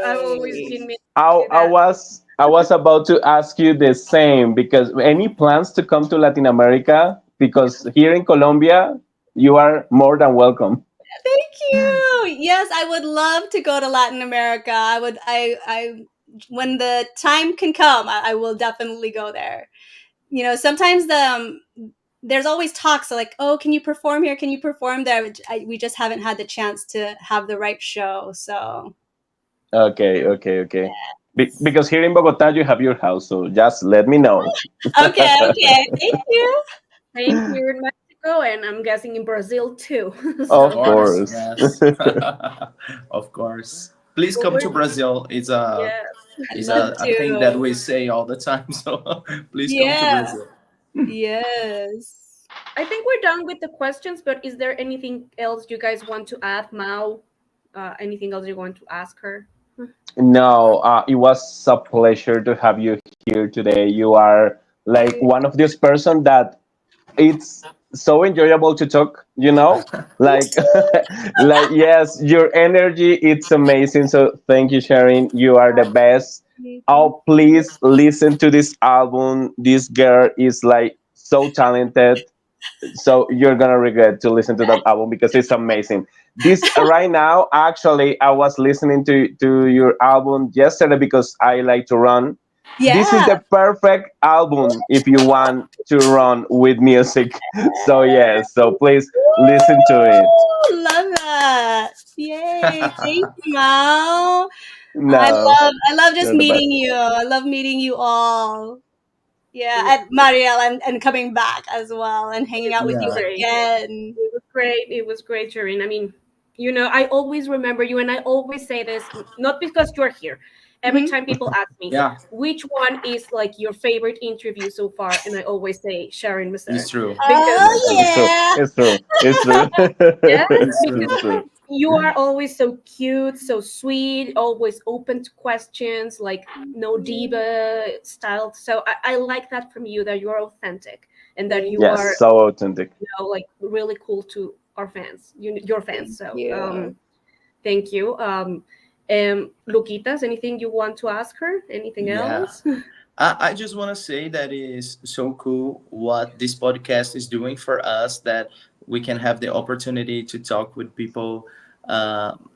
I've always Yay. been meaning I, to do I that. was I was about to ask you the same because any plans to come to Latin America? Because here in Colombia, you are more than welcome. Thank you. Yes, I would love to go to Latin America. I when the time can come, I will definitely go there. Sometimes there's always talks like, oh, can you perform here? Can you perform there? We just haven't had the chance to have the right show. So, Okay, okay, okay. Because here in Bogota, you have your house, so just let me know. okay, okay. Thank you. Same here in Mexico, and I'm guessing in Brazil too. Of Of So, course. course. Yes. Of course. Please well, come we're to Brazil. yeah. I'd It's love a thing that to. we say all the time. So please come to Yeah. Brazil. Yes. I think we're done with the questions. But is there anything else you guys want to add, Mao? Anything else you want to ask her? No, it was a pleasure to have you here today. You are like one of those person that it's so enjoyable to talk, like like yes, your energy, it's amazing. So thank you, Sharon, you are the best. Oh, please listen to this album. This girl is like so talented, so you're gonna regret to listen to that album because it's amazing. This right now, actually, I was listening to your album yesterday because I like to run. This is Yeah. the perfect album if you want to run with music. So yes, so please listen to it. Woo! Love that. Yay. Thank you, Mal. No, I love just you're the best. meeting you. I love meeting you all. Yeah, and Marielle and coming back as well and hanging It out with was you Yeah. great. again. It was great. It was great, Sharyn. I mean, I always remember you, and I always say this, not because you're here. Every Hmm. time people ask me, Yeah, which one is like your favorite interview so far, and I always say Sharyn it's Maceren. true. Because, Oh It's true. yeah. It's true. It's true. yes, It's because It's true. true. you are always so cute, so sweet, always open to questions, like no diva style. So I like that from you, that you are authentic and that Thank you Yes, are so authentic. like really cool to our fans, your fans. So you. thank you. Luquitas, anything you want to ask her? Anything Yeah. else? I just want to say that it is so cool what this podcast is doing for us, that we can have the opportunity to talk with people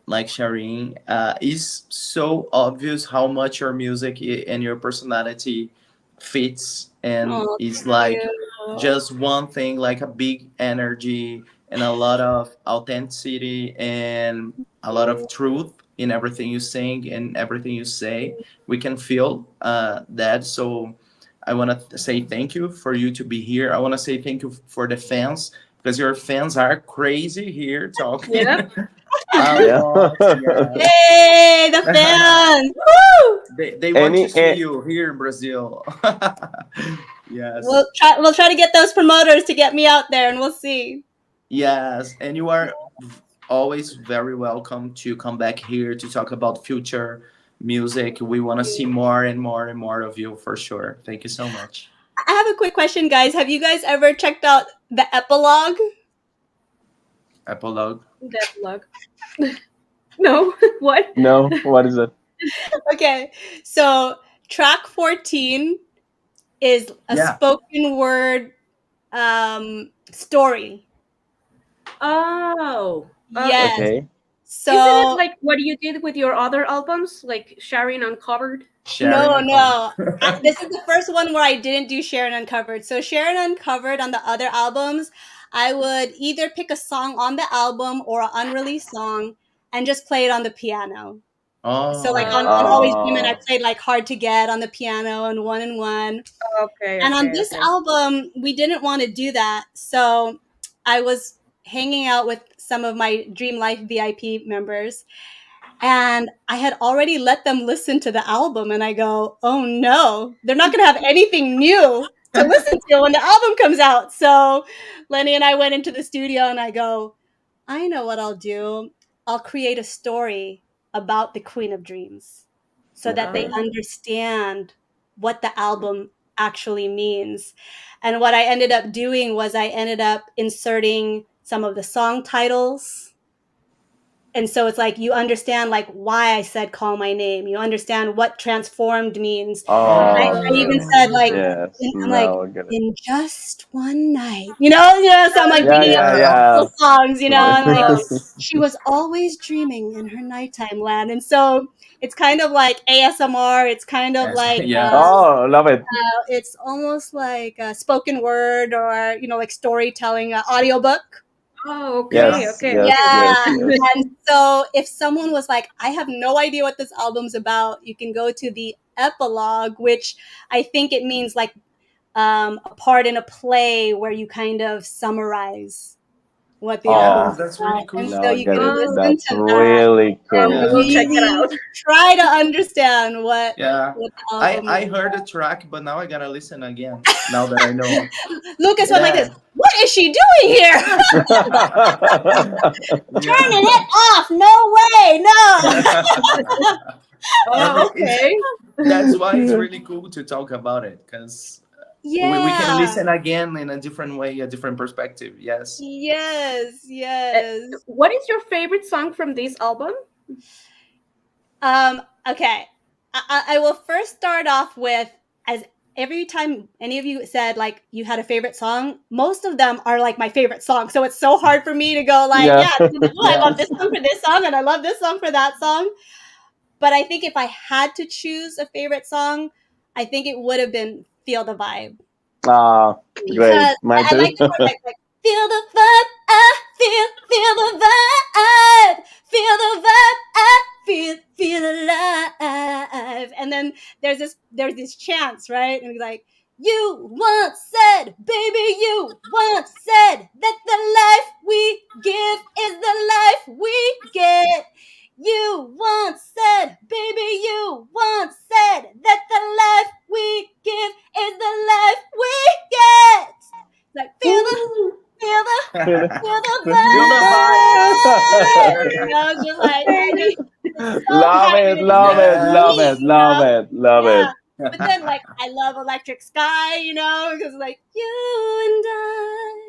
like Sharyn. It's so obvious how much your music and your personality fits, and Oh, it's thank like you. just one thing, like a big energy and a lot of authenticity and a lot of truth in everything you sing and everything you say. We can feel that. So I want to say thank you for you to be here. I want to say thank you for the fans, because your fans are crazy here Yeah. talking a Yeah. lot. Yeah. Hey, the fans. Woo! They want to Any see you here in Brazil. Yes. We'll try to get those promoters to get me out there and we'll see. Yes, and you are always very welcome to come back here to talk about future music. We want to see more and more and more of you for sure. Thank you so much. I have a quick question, guys. Have you guys ever checked out the epilogue? Epilogue. That luck. No. What? no, what is it? Okay, so track 14 is a Yeah. spoken word story. Oh. Yes. Okay. Isn't it So like what you did with your other albums, like Sharing Uncovered? Sharing no, a comment. no. This is the first one where I didn't do Sharon Uncovered. So Sharon Uncovered on the other albums, I would either pick a song on the album or an unreleased song and just play it on the piano. So like Oh, on Always Dreamin', I Oh. played like Hard to Get on the piano and One and One. Okay, And on okay, this okay. album, we didn't want to do that. So I was hanging out with some of my Dream Life VIP members, and I had already let them listen to the album. And I go, oh no, they're not going to have anything new to listen to when the album comes out. So Lenny and I went into the studio and I go, I know what I'll do. I'll create a story about the Queen of Dreams so that they Okay. Oh, understand what the album actually means. And what I ended up doing was I ended up inserting some of the song titles. And so it's like you understand like why I said call my name. You understand what transformed means. Oh, I even yes. said like Yes. I'm like Now I get it. in just one night, so I'm like Yeah, beating up yeah, the yeah. yeah. gospel songs, I'm like awesome. she was always dreaming in her nighttime land, and so it's kind of like ASMR. It's kind of Yes. like Yes. Oh, love it. it's almost like a spoken word or like storytelling, audiobook. Oh, okay, Yes, okay, yes, okay. yes, Yeah. yes. And so if someone was like, I have no idea what this album's about, you can go to the epilogue, which I think it means like a part in a play where you kind of summarize what the Oh, Yeah. album's that's really about. And cool. so Now I you get can it. Oh, listen That's to that really and I Yeah. will cool. check it really out. try to understand Yeah. what the I album is I heard the track, but now I gotta listen again. Now that I know. about. Lucas went like this. Yeah. What is she doing here? Turning Yeah. it off. No way. No. And Oh, it's okay. that's why it's really cool to talk about it, because We can Yeah. listen again in a different way, a different perspective. Yes. Yes. Uh, Yes. what is your favorite song from this album? Okay. I will first start off with, as every time any of you said like you had a favorite song, most of them are like my favorite song. So it's so hard for me to go like, Yeah. yeah, oh, I love Yes. this song for this song and I love this song for that song. But I think if I had to choose a favorite song, I think it would have been Feel the Vibe. Ah, great. Because Mine I too. like the part like feel the vibe, feel the vibe, feel the vibe, feel alive. And then there's this chance, right? And it's like, you once said, baby, you once said that the life we give is the life we get. You once said, baby, you once said that the life we give is the life we get. Like feel the, Feel it. feel the Feel the vibe. vibe. Just like I just it's so Love hype and it, it's so love it, Yes. love sweet, it, love it, love it. Yeah. But then like I love Electric Sky, because like you and I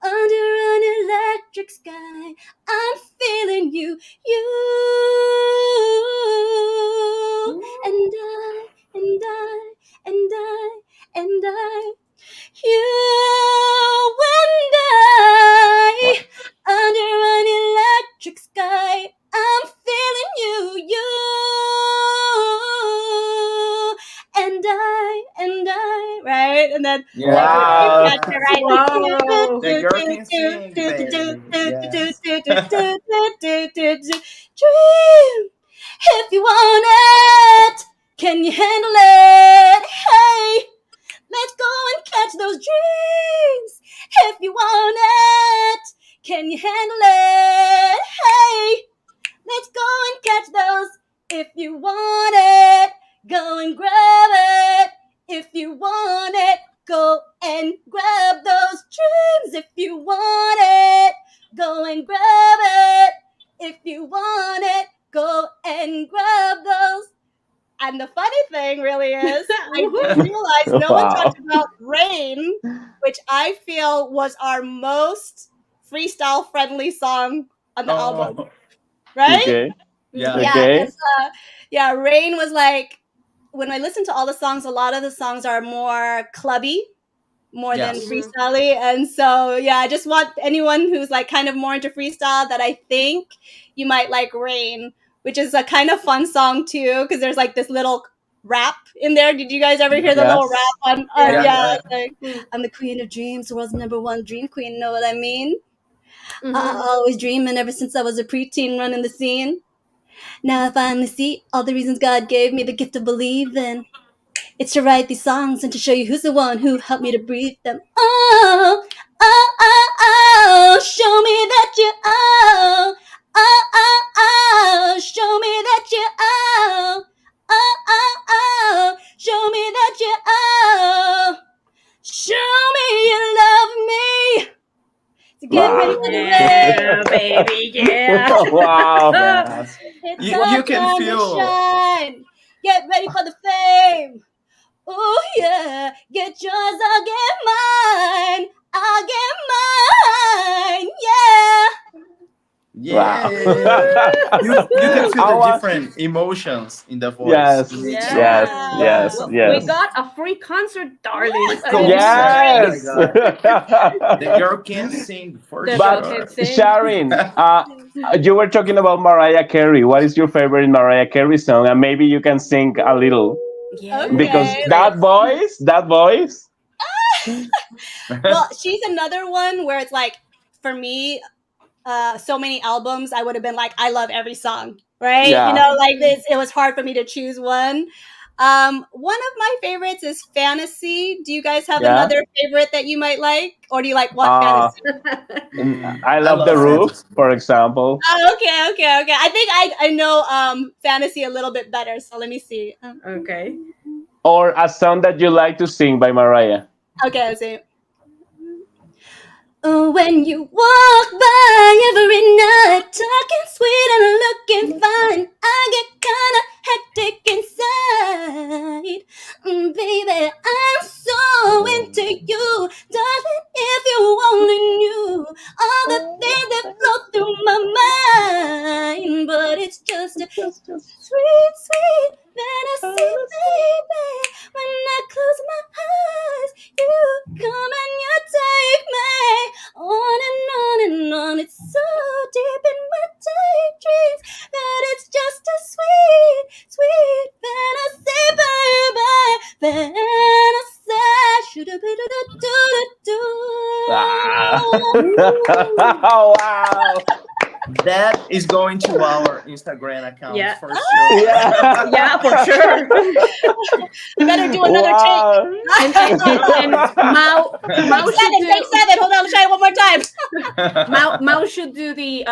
under an electric sky, I'm feeling you, and I, and I, and I, and I, you and I, under an electric sky, I'm feeling and I, right? And then like with you Wow. catch it, right? Like Yes. Wow. The girl can sing, baby. Yes. dream if you want it. Can you handle it? Hey, let's go and catch those dreams if you want it. Can you handle it? Hey, let's go and catch those if you want it. Go and grab it if you want it. Go and grab those dreams if you want it. Go and grab it if you want it. Go and grab those. And the funny thing really is, I didn't realize no one Wow. talked about Rain, which I feel was our most freestyle friendly song on the album, Oh, right? Okay, yeah. Yeah, okay. because Rain was like, when I listen to all the songs, a lot of the songs are more clubby, more than Yes. freestyle. And so, yeah, I just want anyone who's like kind of more into freestyle that I think you might like Rain, which is a kind of fun song too, because there's like this little rap in there. Did you guys ever hear the little Yes. rap on? Yeah. Yeah, Yeah, yeah. it's like, I'm the queen of dreams, the world's number one dream queen. Know what I mean? I always dreaming ever since I was a preteen, running the scene. Now I finally see all the reasons God gave me the gift of believing. It's to write these songs and to show you who's the one who helped me to breathe them. Oh, oh, oh, oh, show me that you oh, oh, oh, oh, show me that you oh, oh, oh, oh, show me that you oh, show me you love me. So get ready Wow. for the Yeah, rain. baby, yeah. Wow. Yes. It's You our can time to feel. shine. Get ready for the fame. Oh yeah, get yours, I'll get mine. I'll get mine. Yeah. Yeah. Wow. You can feel I the was, different emotions in the voice yes, in each song. yes, Yeah. yes, Yes, Well, of we yes. course. got a free concert, darlings. I mean, this is Concert. Oh my great. Yes. god. The girl can sing for The But girl can sure. sing. Sharon, you were talking about Mariah Carey. What is your favorite Mariah Carey song? And maybe you can sing a little Yeah. because Okay. that voice. Well, she's another one where it's like, for me, so many albums, I would have been like, I love every song, right? Yeah. Like this, it was hard for me to choose one. One of my favorites is Fantasy. Do you guys have Yeah. another favorite that you might like, or do you like what Uh, Fantasy? I I love the love roof, fantasy. for example. Oh, okay. I think I know Fantasy a little bit better. So let me see. Okay. Or a song that you like to sing by Mariah. Okay, let's see. When you walk by every night, talking sweet and looking fine, I get kinda hectic inside. Baby, I'm so Ooh, Oh wow! that is going to our Instagram account Yeah. for sure. Yeah. Yeah, for sure. We better do another take. Wow. And Mao Take should seven, take do seven. Hold on, let's try it one more time. Mao should do the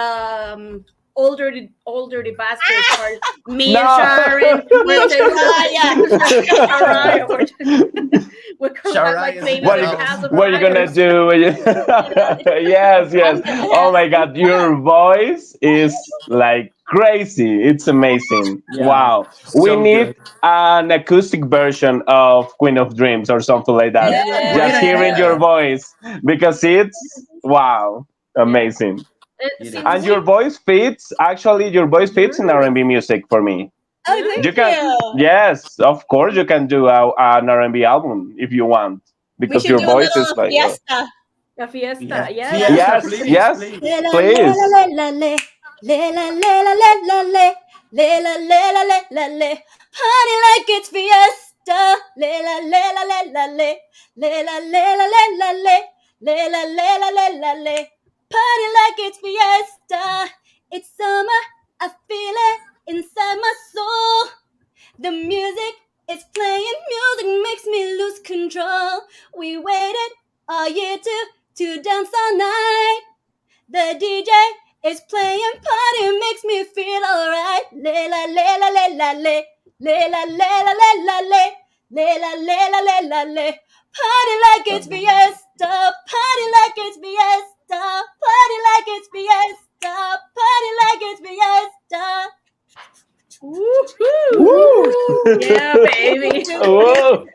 older the bastards part. Me and No. Sharon, Me and Shariah. Shariah, we're come back Sharai like is in famous the what in are the you, House house. of what are you gonna Liars. do? Yes, yes. I'm gonna Oh have my God, your voice is like crazy. It's amazing. Yeah, Wow. We so need good. an acoustic version of Queen of Dreams or something like that. Yeah, great Just yeah. hearing your idea. voice because it's wow, Yeah. amazing. It Since And is. your we voice fits. Actually, your voice fits in R&B music for me. Oh, yeah. You thank can, you. yes, of course, you can do an R&B album if you want We because should your do a voice is little like, fiesta. A fiesta, Yeah. yes. Fiesta, yes, please, yes, please. Le la le la please. le la le. Le la le la le la le. Le la le la le la le. Party like it's fiesta. Le la le la le la le. Le la le la le la le. Le la le la le la le. Party like it's fiesta. It's summer. I feel it inside my soul. The music is playing, music makes me lose control. We waited all year to dance all night. The DJ is playing, party makes me feel alright. Le la le la le la le, le la le la le la le, le la le la le la le. Party like it's fiesta, party like it's fiesta, party like it's fiesta, party like it's fiesta. Woohoo! Woo! Yeah, baby. Whoa.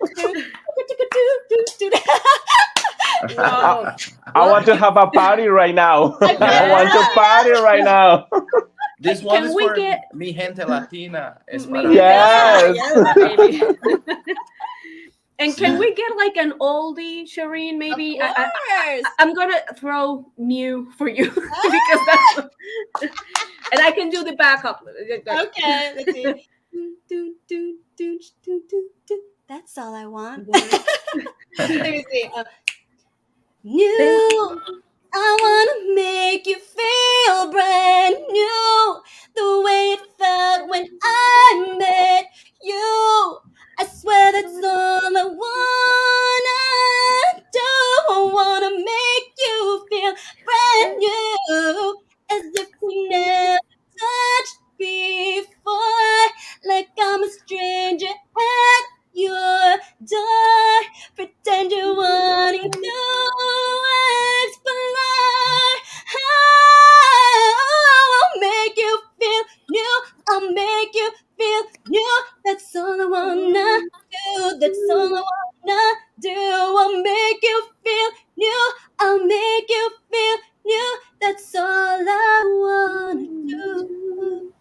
Wow. I Well, want to have a party right now. I want to yeah. party right now. This one Can is we for get mi gente latina. Es mi para gente ustedes. latina? Yes. Yes, baby. And can we get like an oldie, Sharyn? Of Maybe course. I'm gonna throw new for you because that's and I can do the backup. Okay, let's see. That's all I want. Let me see. New. I wanna make you feel brand new. The way it felt when I met you. I swear that's all I wanna do. I wanna make you feel brand new. As if we never touched before. Like I'm a stranger at your door. Pretend you're wanting to explore. I'll make you feel new. I'll make you feel new. That's all I wanna do. That's all I wanna do. I'll make you feel new. I'll make you feel new. That's all I wanna do.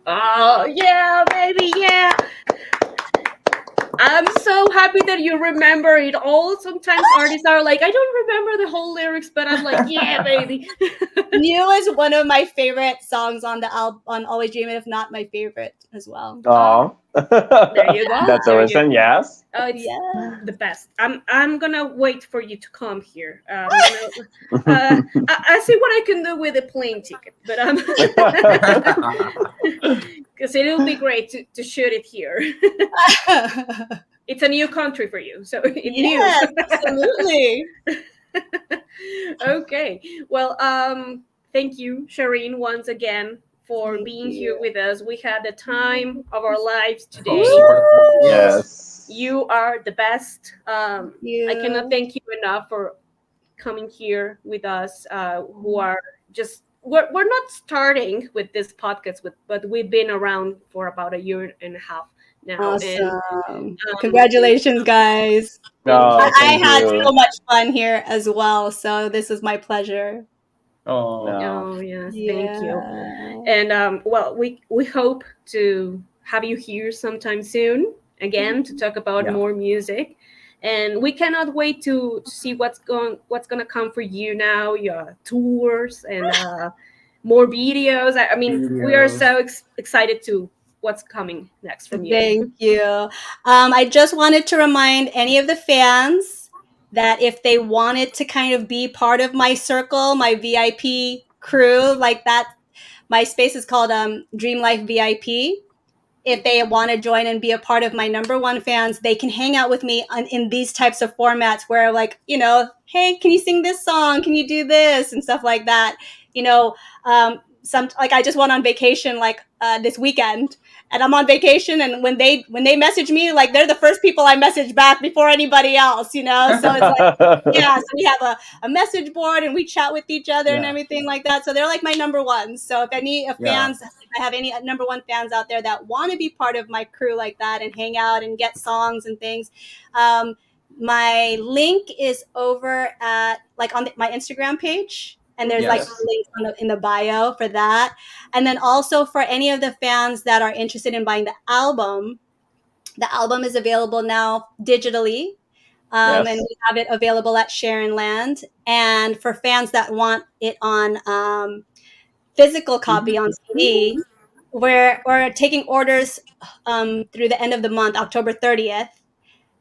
Oh yeah, baby, yeah. I'm so happy that you remember it all. Sometimes artists are like, I don't remember the whole lyrics, but I'm like, yeah, baby. New is one of my favorite songs on the album, on Always Dreaming, if not my favorite as well. Oh. There you go. That's a There you reason, go. yes. Oh, it's Yeah. the best. I'm gonna wait for you to come here. I see what I can do with a plane ticket, but because it'll be great to shoot it here. It's a new country for you, so it's Yes, absolutely. new. Okay. Well, thank you, Sharyn, once again for Thank being you. here with us. We had the time of our lives Of today. course. Yes. You are the best. I cannot You. thank you enough for coming here with us. Who are just we're not starting with this podcast, but we've been around for about a year and a half now. And Awesome. Congratulations, guys. thank No, you. I thank had you. so much fun here as well. So this is my pleasure. Oh, No. Oh yes, thank you. Yeah. And well, we hope to have you here sometime soon again to talk about yeah. more music. And we cannot wait to see what's gonna come for you now. Your tours and more videos. I mean, we are Videos. so excited to what's coming next from you. Thank you. I just wanted to remind any of the fans that if they wanted to kind of be part of my circle, my VIP crew, like that, my space is called Dream Life VIP. If they want to join and be a part of my number one fans, they can hang out with me in these types of formats where, like, hey, can you sing this song? Can you do this? And stuff like that. Like I just went on vacation like this weekend, and I'm on vacation, and when they message me, like they're the first people I message back before anybody else, So it's like, yeah, so we have a message board and we chat with each other and Yeah. everything like that. So they're like my number ones. So if Yeah. fans, if I have any number one fans out there that want to be part of my crew like that and hang out and get songs and things, my link is over at like on my Instagram page. And there's like Yes. links in the bio for that. And then also for any of the fans that are interested in buying the album is available now digitally. Yes. And we have it available at Sharyn Land. And for fans that want it on physical copy on CD, we're taking orders through the end of the month, October 30th.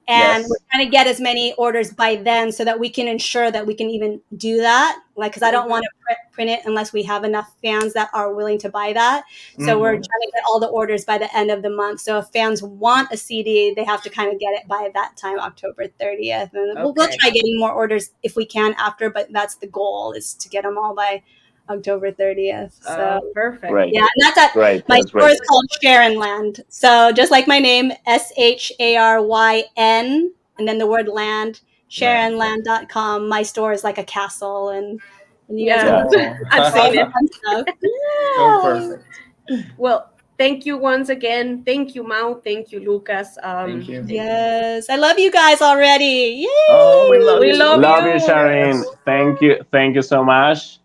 And Yes. we're trying to get as many orders by then so that we can ensure that we can even do that. Like, because I don't want to print it unless we have enough fans that are willing to buy that. So we're trying to get all the orders by the end of the month. So if fans want a CD, they have to kind of get it by that time, October 30th. And we'll try getting more orders if we can after, but that's the goal, is to get them all by October 30th. So Perfect. Great. yeah, and that's at Great. my That's store great. is called Sharyn Land. So just like my name, SHARYN, and then the word land, SharynLand.com. My store is like a castle, and you guys Yeah. can I've seen it. fun stuff. So perfect. Well, thank you once again. Thank you, Mau. Thank you, Lucas. Thank you. Yes, I love you guys already. Yay! Oh, we love We you. love Love you, you. Sharyn. Yes. Thank you. Thank you so much.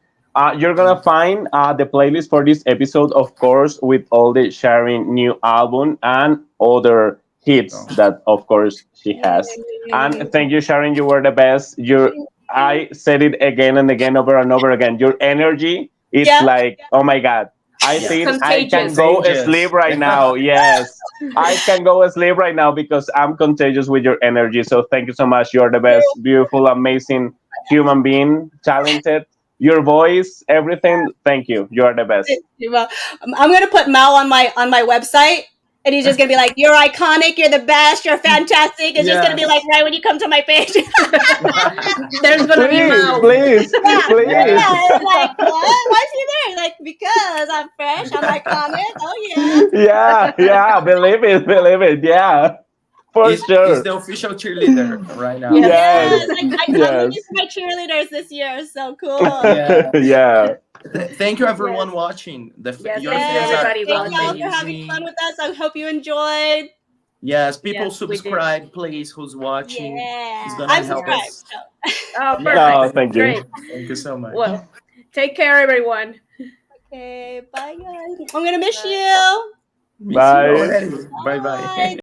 You're gonna find the playlist for this episode, of course, with all the Sharyn new album and other hits Oh. that, of course, she has. And thank you, Sharyn. You were the best. I said it again and again, over and over again. Your energy, it's Yeah. like, oh my God. I Yeah. think I can Contagious. go Contagious. asleep right now. Yes, I can go asleep right now because I'm contagious with your energy. So thank you so much. You're the best, beautiful, amazing human being, talented. Your voice, everything. Thank you. You are the best. Well, I'm gonna put Mal on my website, and he's just gonna be like, "You're iconic. You're the best. You're fantastic." It's just gonna be Yes. like right when you come to my page. There's gonna be Please, Mau. please, Yeah, please. yeah. It's like, what? Why is he there? Like, because I'm fresh. I'm iconic. Oh yeah. Yeah, yeah. Believe it, believe it. Yeah, for Is sure. the official cheerleader right now. Yes. Yes, Yes, I'm looking yes. for my cheerleaders this year. So cool. Yeah. Yeah. Thank you, everyone watching. Yes, Your thank you, fans are everybody Thank y'all watching. for having amazing. fun with us. I hope you enjoyed. Yes, people Yes, we did. subscribe, please. Who's watching? It's Yeah, gonna I'm help subscribed. us. So. Oh, Yeah. perfect. Oh, thank you. Great. Thank you so much. Well, take care, everyone. Okay, bye guys. I'm gonna miss you. Miss you Bye. already. Bye bye. Bye.